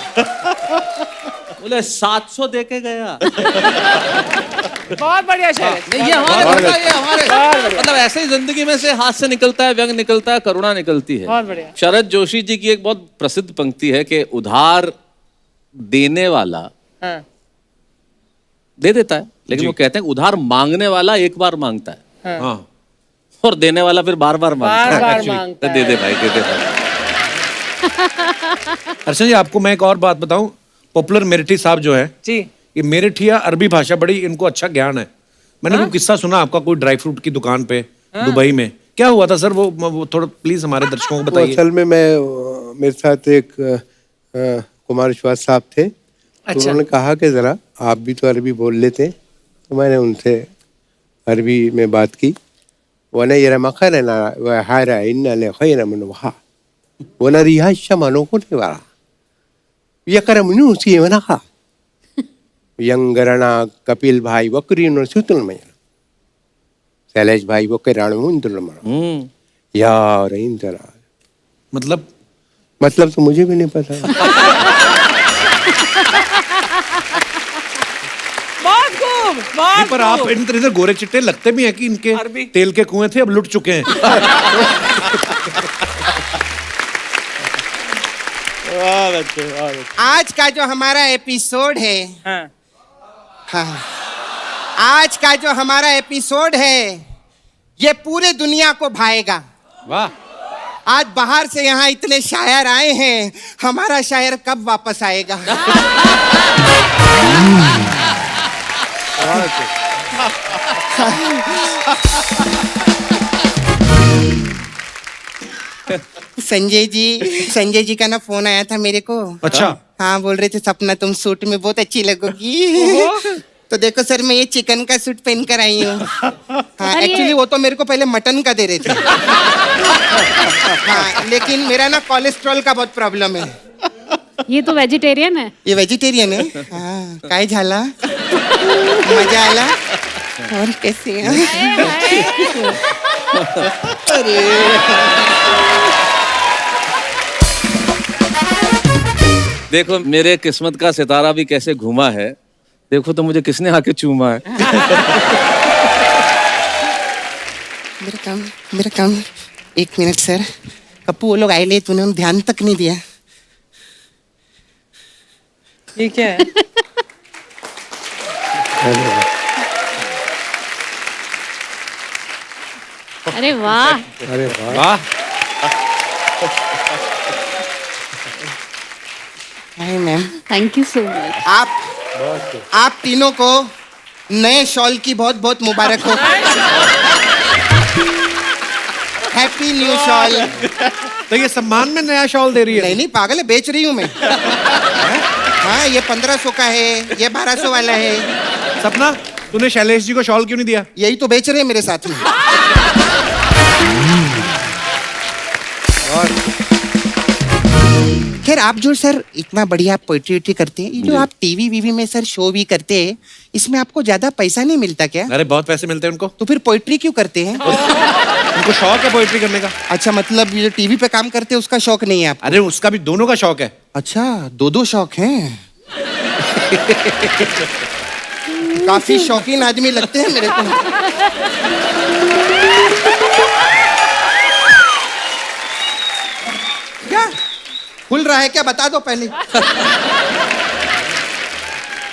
बोले 700 दे के गया। बहुत बढ़िया शायर। नहीं, ये हमारे मतलब ऐसे ही जिंदगी में से हाथ से निकलता है, व्यंग निकलता है, करुणा निकलती है। बहुत बढ़िया। शरद जोशी जी की एक बहुत प्रसिद्ध पंक्ति है कि उधार देने वाला हाँ। दे देता है, लेकिन वो कहते हैं उधार मांगने वाला एक बार मांगता है हाँ और देने वाला फिर बार बार मांगता है। बार Actually, मांगता दे दे भाई, दे दे भाई। अर्चना जी, आपको मैं एक और बात बताऊं, पॉपुलर मेरिठी साहब जो है, जी। ये मेरिठिया अरबी भाषा बड़ी इनको अच्छा ज्ञान है। मैंने कोई किस्सा सुना आपका, कोई ड्राई फ्रूट की दुकान पे दुबई में क्या हुआ था सर? वो थोड़ा प्लीज हमारे दर्शकों को बताइए। असल में मेरे साथ एक कुमार विश्वास साहब थे। तो उन्होंने कहा कि जरा आप भी तो अरबी बोल लेते, तो मैंने उनसे अरबी में बात की। वना ये मखर है ना हारा इन खैर मन वहा वना रिहा शमानो को नहीं वाला ये कर मुनु उसी वना खा यंगरणा कपिल भाई वक्री नो सुतल में शैलेश भाई वो के राणु इंद्र मर यार इंद्र मतलब तो मुझे भी नहीं पता। बहुत खूब, नहीं, बहुत पर आप खूब। इधर गोरे चिट्टे लगते भी हैं कि इनके अरबी। तेल के कुएं थे, अब लुट चुके हैं। आज का जो हमारा एपिसोड है, हाँ। हाँ, आज का जो हमारा एपिसोड है ये पूरे दुनिया को भाएगा। वाह, आज बाहर से यहाँ इतने शायर आए हैं, हमारा शायर कब वापस आएगा? संजय जी का ना फोन आया था मेरे को। अच्छा। हाँ, बोल रहे थे सपना तुम सूट में बहुत अच्छी लगोगी। तो देखो सर, मैं ये चिकन का सूट पहन कर आई हूँ। हाँ, एक्चुअली वो तो मेरे को पहले मटन का दे रहे थे। हाँ, लेकिन मेरा ना कोलेस्ट्रॉल का बहुत प्रॉब्लम है। ये तो वेजिटेरियन है। ये वेजिटेरियन है। हाँ, काय झाला, मजा आला और कैसे हैं? अरे देखो मेरे किस्मत का सितारा भी कैसे घूमा है। देखो तो मुझे किसने आके चूमा है। मेरा काम 1 मिनट सर। कप्पू वो लोग आए ले, तूने ध्यान तक नहीं दिया। ये क्या है? अरे वाह, अरे वाह, वाह, hi ma'am, thank you so much. आप तीनों को नए शॉल की बहुत बहुत मुबारक हो। Happy new shawl. तो ये सम्मान में नया शॉल दे रही है? नहीं पागल है, बेच रही हूँ मैं। हाँ, ये 1500 का है, ये 1200 वाला है। सपना, तूने शैलेश जी को शॉल क्यों नहीं दिया? यही तो बेच रहे हैं मेरे साथ में। खैर, आप जो सर इतना बढ़िया पोइट्री करते हैं, ये जो आप टीवी वीवी में सर शो भी करते हैं, इसमें आपको ज्यादा पैसा नहीं मिलता क्या? अरे बहुत पैसे मिलते हैं उनको। तो फिर पोइट्री क्यों करते हैं? उनको शौक है पोइट्री करने का। अच्छा, मतलब ये जो टीवी पे काम करते हैं उसका शौक नहीं है आप? अरे उसका भी दोनों का शौक है। अच्छा, दो शौक हैं। काफी शौकीन आदमी लगते हैं मेरे को। क्या खुल रहा है क्या, बता दो पहले।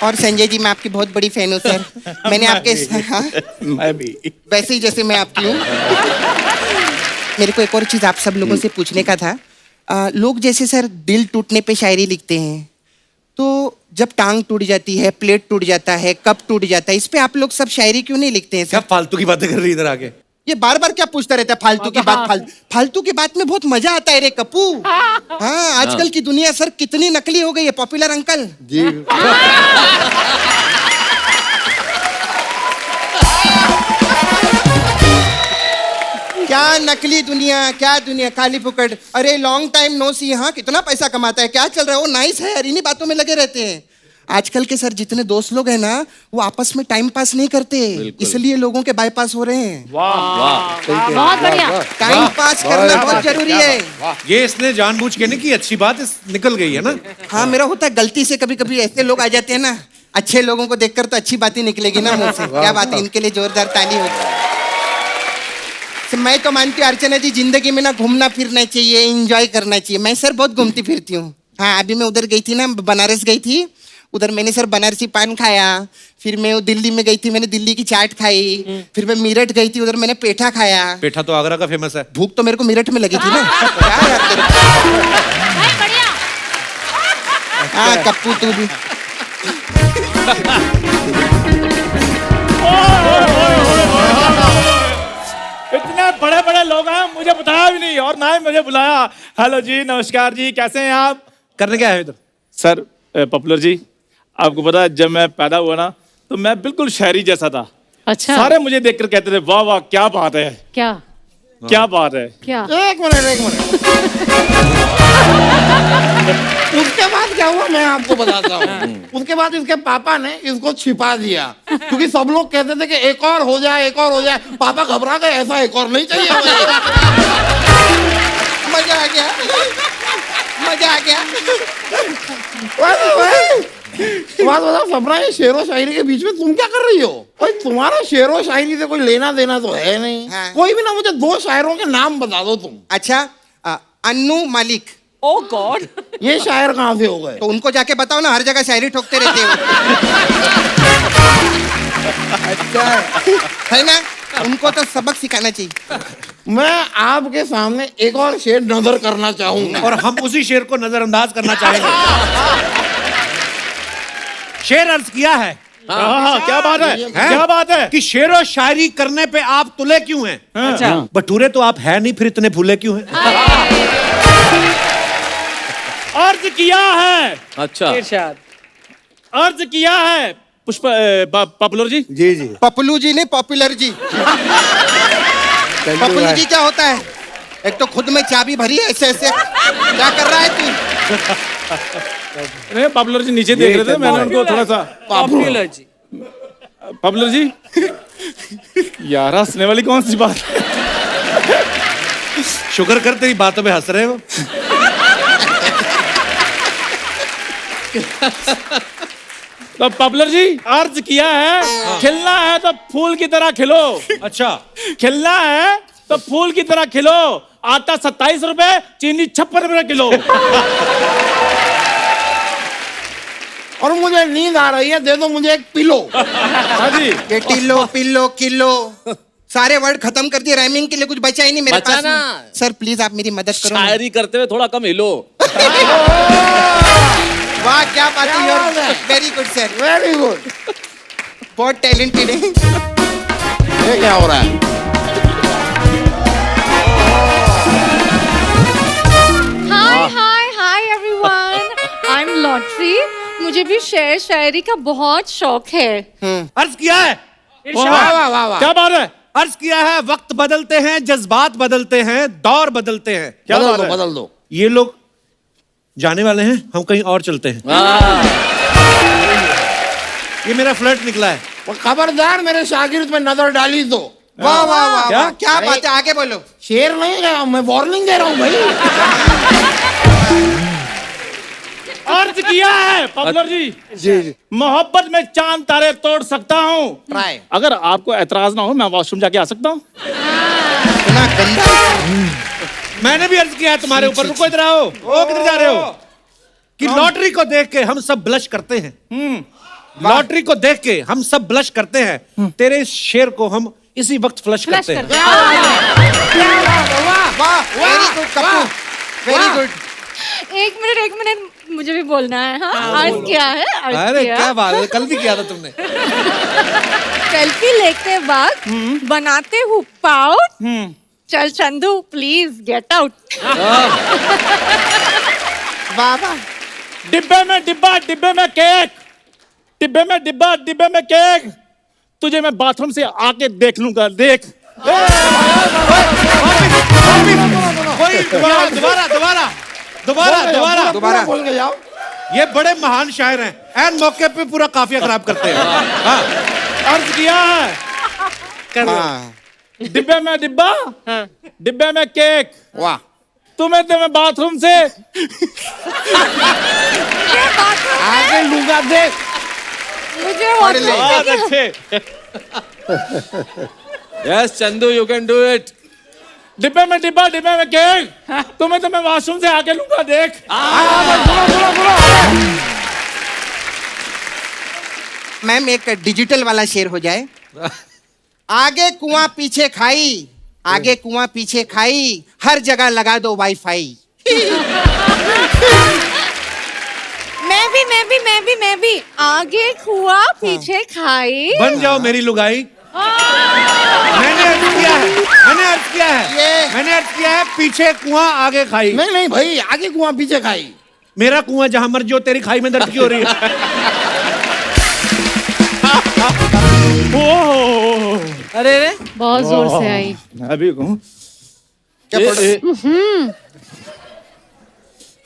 और संजय जी, मैं आपकी बहुत बड़ी फैन हूँ सर। मैंने आपके हाँ? मैं भी। वैसे ही जैसे मैं आपकी हूँ। मेरे को एक और चीज आप सब लोगों से पूछने का था। लोग जैसे सर दिल टूटने पे शायरी लिखते हैं, तो जब टांग टूट जाती है, प्लेट टूट जाता है, कप टूट जाता है, इस पे आप लोग सब शायरी क्यों नहीं लिखते हैं क्या सर? फालतू की बातें कर रही है इधर आके? ये बार बार क्या पूछता रहता है फालतू की बात? फालतू की बात में बहुत मजा आता है रे कप्पू। हाँ, आजकल की दुनिया सर कितनी नकली हो गई है। पॉपुलर अंकल जी क्या नकली दुनिया, क्या दुनिया, खाली फुकट। अरे लॉन्ग टाइम नो सी, हाँ कितना पैसा कमाता है, क्या चल रहा है, वो नाइस है यार, इन्हीं बातों में लगे रहते हैं। आजकल के सर जितने दोस्त लोग हैं ना वो आपस में टाइम पास नहीं करते, इसलिए लोगों के बाईपास हो रहे हैं। बहुत बढ़िया। टाइम पास करना बहुत जरूरी है। ये इसने जानबूझ के नहीं की, अच्छी बात निकल गई है ना। हाँ मेरा होता है गलती से, कभी कभी ऐसे लोग आ जाते हैं ना, अच्छे लोगों को देखकर तो अच्छी बातें निकलेगी ना मुंह से। क्या बात है, इनके लिए जोरदार ताली होगी। तो मैं तो मानती हूँ अर्चना जी जिंदगी में ना घूमना फिरना चाहिए, एंजॉय करना चाहिए। मैं सर बहुत घूमती फिरती हूँ। हाँ अभी मैं उधर गई थी ना, बनारस गई थी, उधर मैंने सर बनारसी पान खाया। फिर मैं दिल्ली में गई थी, मैंने दिल्ली की चाट खाई। फिर मैं मीरठ गई थी, उधर मैंने पेठा खाया। पेठा तो आगरा का फेमस है। भूख तो मेरे को मीरठ में लगी थी ना। क्या याद करूं? हाँ कप्पू तू भी। इतने बड़े बड़े लोग हैं, मुझे बताया भी नहीं और ना ही मुझे बुलाया। हेलो जी, नमस्कार जी, कैसे हैं आप? करने क्या है इधर? सर पॉपुलर जी, आपको पता है जब मैं पैदा हुआ ना तो मैं बिल्कुल शहरी जैसा था। अच्छा। सारे मुझे देखकर कहते थे वाह वाह क्या बात है, क्या क्या बात है। क्या? एक मिनट उसके बाद क्या हुआ मैं आपको बताता हूँ। उसके बाद इसके पापा ने इसको छिपा दिया, क्योंकि सब लोग कहते थे कि एक और हो जाए, एक और हो जाए। पापा घबरा गए, ऐसा एक और नहीं चाहिए मुझे। मजा आ गया, मजा आ गया। बात बताओ सपना, ये शेर व शायरी के बीच में तुम क्या कर रही हो? भाई तुम्हारा शेर व शायरी से कोई लेना देना तो है नहीं। हाँ। कोई भी ना, मुझे 2 शायरों के नाम बता दो तुम। अच्छा अन्नू मालिक, ओह गॉड, ये शायर कहाँ से हो गए? तो उनको जाके बताओ ना, हर जगह शायरी ठोकते रहते हो। अच्छा है ना, उनको तो सबक सिखाना चाहिए। मैं आपके सामने एक और शेर नजर करना चाहूंगा और हम उसी शेर को नजरअंदाज करना चाहेंगे। शेर अर्ज किया है। हाँ, क्या बात है, हैं? क्या बात है कि शेर और शायरी करने पे आप तुले क्यों हैं? अच्छा। बटूरे तो आप है नहीं, फिर इतने भूले क्यों हैं? अर्ज किया है, अच्छा। इरशाद। अर्ज किया है पुष्प पॉपुलर जी। जी जी। पपलू जी ने पॉपुलर जी। पपलू जी क्या होता है? एक तो खुद में चाबी भरी है ऐसे ऐसे, क्या कर रहा है तू? नहीं पॉपुलर जी नीचे देख रहे थे, मैंने उनको थोड़ा सा। पॉपुलर जी, पॉपुलर जी यार हंसने वाली कौन सी बात है? शुक्र कर तेरी बातों पे हंस रहे हो। तो पॉपुलर जी अर्ज किया है, खिलना है तो फूल की तरह खिलो। अच्छा, खिलना है तो फूल की तरह खिलो। आटा 27 रुपए, चीनी 56 रुपए किलो। और मुझे नींद आ रही है, दे दो मुझे एक पिलो। हाँ जी, ये टिल्लो पिल्लो किलो सारे वर्ड खत्म कर दिए, राइमिंग के लिए कुछ बचा ही नहीं मेरे बचा पास। ना। सर प्लीज आप मेरी मदद करो ना। शायरी करते हुए थोड़ा कम हिलो। वाह क्या बात है, क्या बात है? Very good sir, very good. बहुत टैलेंटेड है। ये क्या हो रहा है? Hi hi hi everyone, I am lottery. मुझे भी शेर शायरी का बहुत शौक है। अर्ज किया है। वाह वाह वाह वाह। क्या बात है, अर्ज किया है, वक्त बदलते हैं, जज्बात बदलते हैं, दौर बदलते हैं। क्या बदल बात दो है? बदल दो। ये लोग जाने वाले हैं, हम कहीं और चलते हैं। ये मेरा फ्लर्ट निकला है। वो खबरदार मेरे शागिर्द में नजर डाली तो। वाह वाह वाह क्या? वाह, क्या बात है, आगे बोलो। शेर नहीं है, मैं वार्निंग दे रहा हूँ भाई। अर्ज किया है पॉपुलर जी, जी जी। मोहब्बत में चांद तारे तोड़ सकता हूँ। ट्राई। अगर आपको एतराज ना हो, मैं वॉशरूम जाके आ सकता हूँ? इतना गंदा। मैंने भी अर्ज किया है तुम्हारे ऊपर। रुको, इधर आओ। ओ किधर जा रहे हो? कि लॉटरी को देख के हम सब ब्लश करते हैं। लॉटरी को देख के हम सब ब्लश करते हैं। तेरे इस शेर को हम इसी वक्त फ्लश करते हैं। वाह very good Kappu, very good. एक मिनट, मुझे भी बोलना है। हाँ, अर्ज किया है, अर्ज अरे किया। क्या बात है, कल भी किया था तुमने। सेल्फी लेते वक्त बनाते हूँ पाउट। चल चंदू प्लीज गेट आउट। वाह वाह। डिब्बे में डिब्बा, डिब्बे में केक, डिब्बे में डिब्बा, डिब्बे में केक। तुझे मैं बाथरूम से आके देख लूंगा, देख। दोबारा दोबारा दोबारा दोबारा दोबारा पूरा बोल के जाओ। ये बड़े महान शायर हैं, एन मौके पे पूरा काफिया खराब करते हैं। हाँ, अर्ज किया है हाँ डिब्बे में डिब्बा, डिब्बे में केक, वाह तुम्हें तो मैं बाथरूम से आगे लूंगा देख। मुझे बहुत अच्छे। Yes Chandu, you can do it. डिब्बे में डिब्बा, डिब्बे में केक, तुम्हें तो मैं वॉशरूम से आके लूंगा देख। मैम एक डिजिटल वाला शेर हो जाए। आगे कुआं पीछे खाई, आगे कुआं पीछे खाई, हर जगह लगा दो वाईफाई। मैं भी आगे कुआ पीछे खाई। बन जाओ मेरी लुगाई। मैंने अर्ज किया है, मैंने अर्ज किया है पीछे कुआं आगे खाई। नहीं नहीं भाई, आगे कुआं पीछे खाई। मेरा कुआं जहां मर्जी हो, तेरी खाई में दर्द क्यों हो रही है? अरे रे बहुत जोर से आई। अभी कहूं क्या पढ़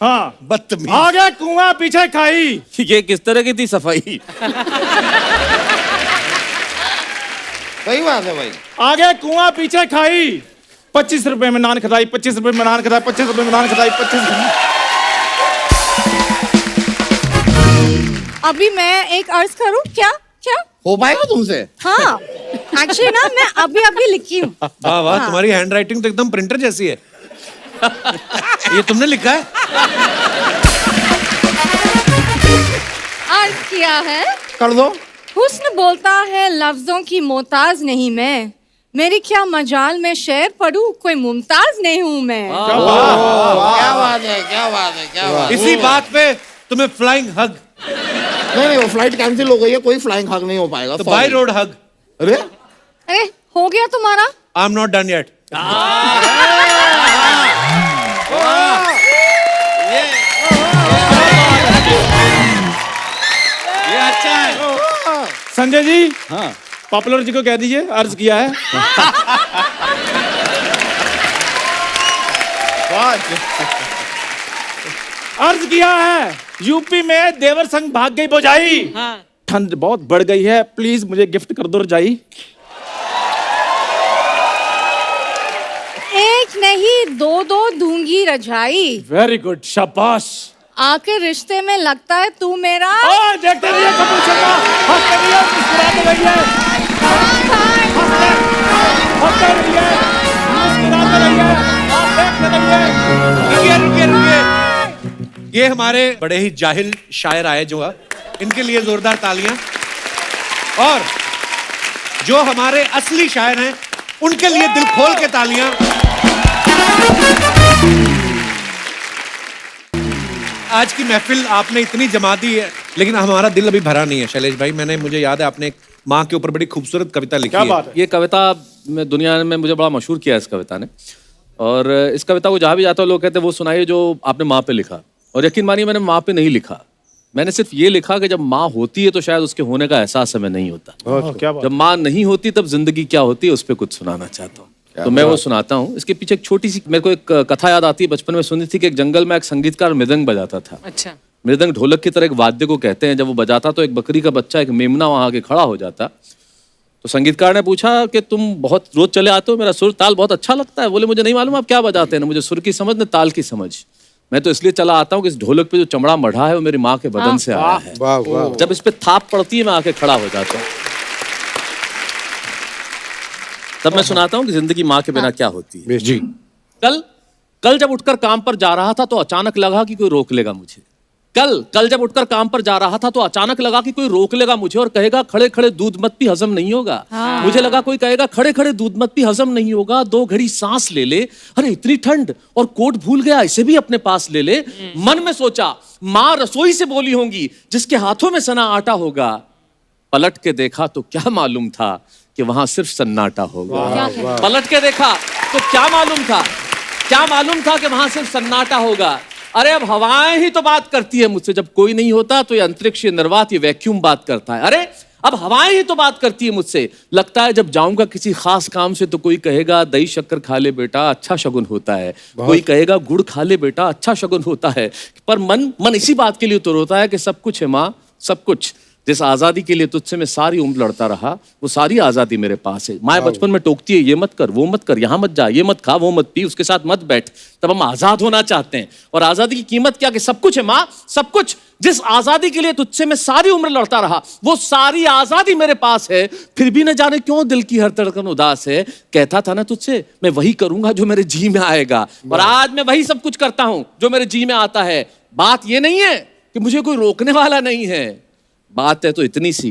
हाँ, बदतमीज। आगे कुआं पीछे खाई। ये किस तरह की थी सफाई? सही बात है भाई। आगे कुआं पीछे खाई, 25 रुपए में नान खटाई, 25 रुपए में नान खटाई, 25 रुपए में नान खटाई, 25 अभी मैं एक अर्ज करूं क्या? क्या हो पाएगा तुमसे? हाँ, एक्चुअली ना मैं अभी लिखी हूँ। वाह वाह, तुम्हारी हैंड राइटिंग तो एकदम प्रिंटर जैसी है। ये तुमने लिखा है? अर्ज किया है। कर दो। हुस्न बोलता है लफ्जों की मोहताज नहीं मैं, मेरी क्या मजाल में शेर पढ़ूं, कोई मुमताज नहीं हूं मैं। क्या बात है, क्या बात है, क्या बात है। इसी बात पे तुम्हें फ्लाइंग हग। नहीं वो फ्लाइट कैंसिल हो गई है, कोई फ्लाइंग हग नहीं हो पाएगा। तो बाय रोड हग। अरे अरे हो गया तुम्हारा? I am not done yet. ये अच्छा है। संजय जी, हाँ, पॉपुलर जी को कह दीजिए अर्ज किया है। अर्ज किया है, यूपी में देवर संग भाग गई भौजाई। हाँ। ठंड बहुत बढ़ गई है, प्लीज मुझे गिफ्ट कर दो रजाई। एक नहीं दो दूंगी रजाई, वेरी गुड, शाबाश। आके रिश्ते में लगता है तू मेरा। देखते रहिए कपूर शर्मा, हंसते रहिए, मुस्कुराते रहिए, हंसते रहिए, मुस्कुराते रहिए, आप देखते रहिए। रुकिए। ये हमारे बड़े ही जाहिल शायर आए जो, इनके लिए जोरदार तालियां। और जो हमारे असली शायर हैं उनके लिए दिल खोल के तालियां। आज की महफिल आपने इतनी जमा दी है, लेकिन हमारा दिल अभी भरा नहीं है शैलेश भाई। मुझे याद है आपने एक माँ के ऊपर बड़ी खूबसूरत कविता लिखी है। ये कविता में दुनिया में मुझे बड़ा मशहूर किया इस कविता ने। और इस कविता को जहाँ भी जाता है लोग कहते हैं वो सुनाइए जो आपने माँ पे लिखा। और यकीन मानिए मैंने माँ पे नहीं लिखा, मैंने सिर्फ ये लिखा कि जब माँ होती है तो शायद उसके होने का एहसास हमें नहीं होता। जब माँ नहीं होती तब जिंदगी क्या होती है उस पर कुछ सुनाना चाहता हूँ, तो मैं वो सुनाता हूँ। इसके पीछे एक छोटी सी मेरे को एक कथा याद आती है, बचपन में सुनी थी कि एक जंगल में एक संगीतकार मृदंग बजाता था। अच्छा। मृदंग ढोलक की तरह एक वाद्य को कहते हैं। जब वो बजाता तो एक बकरी का बच्चा, एक मेमना वहां आके खड़ा हो जाता। तो संगीतकार ने पूछा कि तुम बहुत रोज चले आते हो, मेरा सुर ताल बहुत अच्छा लगता है। बोले मुझे नहीं मालूम आप क्या बजाते हैं, ना मुझे सुर की समझ न ताल की समझ। मैं तो इसलिए चला आता हूँ कि इस ढोलक पे जो चमड़ा मढ़ा है वो मेरी माँ के बदन से आया है। वाह वाह। जब इस पे थाप पड़ती है मैं आके खड़ा हो जाता हूँ। तब मैं सुनाता हूँ कि जिंदगी माँ के बिना क्या होती है। जी। कल जब उठकर काम पर जा रहा था तो अचानक लगा कि कोई रोक लेगा मुझे। कल जब उठकर काम पर जा रहा था तो अचानक लगा कि कोई रोक लेगा मुझे और कहेगा खड़े खड़े दूध मत पी, हजम नहीं होगा। मुझे लगा कोई कहेगा खड़े खड़े दूध मत पी, हजम नहीं होगा, 2 घड़ी सांस ले ले, अरे इतनी ठंड और कोट भूल गया, इसे भी अपने पास ले ले। मन में सोचा माँ रसोई से बोली होंगी जिसके हाथों में सना आटा होगा। पलट के देखा तो क्या मालूम था कि वहां सिर्फ सन्नाटा होगा। पलट के देखा तो क्या मालूम था कि वहां सिर्फ सन्नाटा होगा। अरे अब हवाएं ही तो बात करती है मुझसे, जब कोई नहीं होता तो ये अंतरिक्ष, ये निर्वात, ये वैक्यूम बात करता है। अरे अब हवाएं ही तो बात करती है मुझसे। लगता है जब जाऊंगा किसी खास काम से तो कोई कहेगा दही शक्कर खा ले बेटा, अच्छा शगुन होता है। कोई कहेगा गुड़ खा ले बेटा, अच्छा शगुन होता है। पर मन इसी बात के लिए तो रोता है कि सब कुछ है माँ, सब कुछ। जिस आजादी के लिए तुझसे मैं सारी उम्र लड़ता रहा, वो सारी आजादी मेरे पास है। माँ बचपन में टोकती है, ये मत कर, वो मत कर, यहाँ मत जा, ये मत खा, वो मत पी, उसके साथ मत बैठ। तब हम आजाद होना चाहते हैं। और आजादी की कीमत क्या? कि सब कुछ है माँ, सब कुछ। जिस आजादी के लिए तुझसे मैं सारी उम्र लड़ता रहा, वो सारी आजादी मेरे पास है। फिर भी न जाने क्यों दिल की हर धड़कन उदास है। कहता था ना तुझसे मैं वही करूंगा जो मेरे जी में आएगा, और आज मैं वही सब कुछ करता हूं जो मेरे जी में आता है। बात ये नहीं है कि मुझे कोई रोकने वाला नहीं है, बात है तो इतनी सी,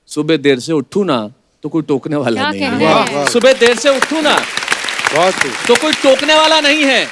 सुबह देर से उठूं ना तो कोई टोकने वाला नहीं है। सुबह देर से उठूं ना तो कोई टोकने वाला नहीं है।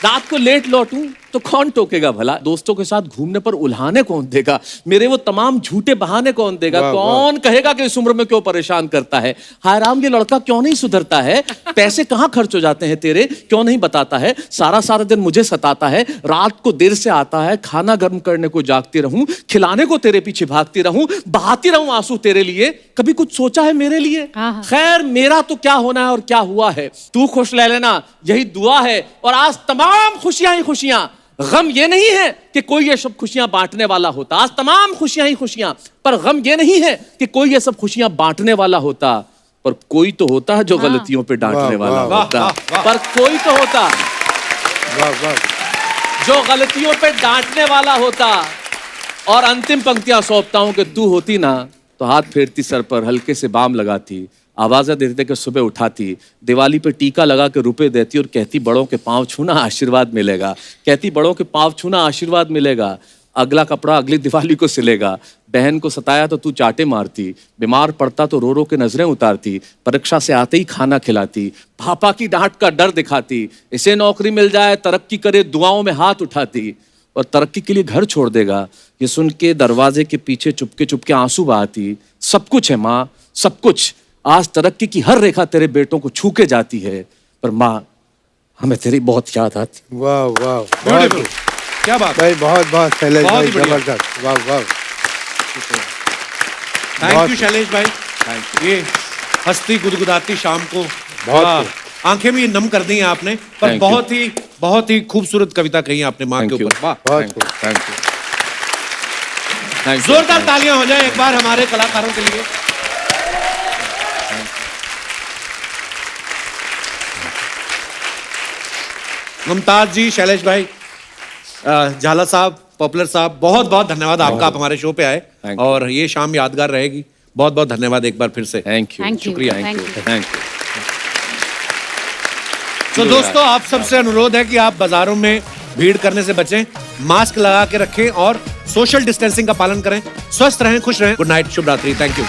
रात को लेट लौटूं तो कौन टोकेगा भला? दोस्तों के साथ घूमने पर उल्हाने कौन देगा? मेरे वो तमाम झूठे बहाने कौन देगा? कौन कहेगा कि इस उम्र में क्यों परेशान करता है? हाय राम, ये लड़का क्यों नहीं सुधरता है? पैसे कहाँ खर्च हो जाते हैं तेरे, क्यों नहीं बताता है? सारा दिन मुझे सताता है, रात को देर से आता है, खाना गर्म करने को जागती रहूं, खिलाने को तेरे पीछे भागती रहूं, बहाती रहूं आंसू तेरे लिए। कभी कुछ सोचा है मेरे लिए? खैर, मेरा तो क्या होना है और क्या हुआ है, तू खुश रह लेना, यही दुआ है। और आज तमाम खुशियां ही खुशियां। गम ये नहीं है कि कोई ये सब खुशियां बांटने वाला होता। आज तमाम खुशियां ही खुशियां, पर गम ये नहीं है कि कोई ये सब खुशियां बांटने वाला होता। पर कोई तो होता है जो गलतियों पे डांटने वाला होता। पर कोई तो होता जो गलतियों पे डांटने वाला होता। और अंतिम पंक्तियां सौंपता हूं कि तू होती ना तो हाथ फेरती सर पर, हल्के से बाम लगाती, आवाज़ें देते कि सुबह उठाती, दिवाली पे टीका लगा के रुपए देती और कहती बड़ों के पांव छूना आशीर्वाद मिलेगा। कहती बड़ों के पांव छूना आशीर्वाद मिलेगा। अगला कपड़ा अगली दिवाली को सिलेगा। बहन को सताया तो तू चाटे मारती, बीमार पड़ता तो रो रो के नजरें उतारती, परीक्षा से आते ही खाना खिलाती, पापा की डांट का डर दिखाती, इसे नौकरी मिल जाए तरक्की करे दुआओं में हाथ उठाती, और तरक्की के लिए घर छोड़ देगा ये सुन के दरवाजे के पीछे चुपके चुपके आंसू बहाती। सब कुछ है माँ, सब कुछ। आज तरक्की की हर रेखा तेरे बेटों को छू के जाती है, पर माँ हमें तेरी बहुत याद आती। वाह वाह, ब्यूटीफुल, क्या बात भाई, बहुत बहुत शैलेश भाई, जबरदस्त, वाह वाह। थैंक यू शैलेश भाई। ये हंसती गुदगुदाती शाम को बहुत आंखें भी नम कर दी हैं आपने, पर बहुत ही खूबसूरत कविता कही आपने माँ के ऊपर। वाह, बहुत थैंक यू। जोरदार तालियां हो जाए एक बार हमारे कलाकारों के लिए। मुमताज जी, शैलेश भाई, झाला साहब, पॉपुलर साहब, बहुत बहुत धन्यवाद आपका, आप हमारे शो पे आए और ये शाम यादगार रहेगी। बहुत बहुत धन्यवाद एक बार फिर से। थैंक यू, शुक्रिया, थैंक यू। तो दोस्तों, आप सबसे अनुरोध है कि आप बाजारों में भीड़ करने से बचें, मास्क लगा के रखें और सोशल डिस्टेंसिंग का पालन करें। स्वस्थ रहें, खुश रहें। गुड नाइट, शुभ रात्रि। Thank you.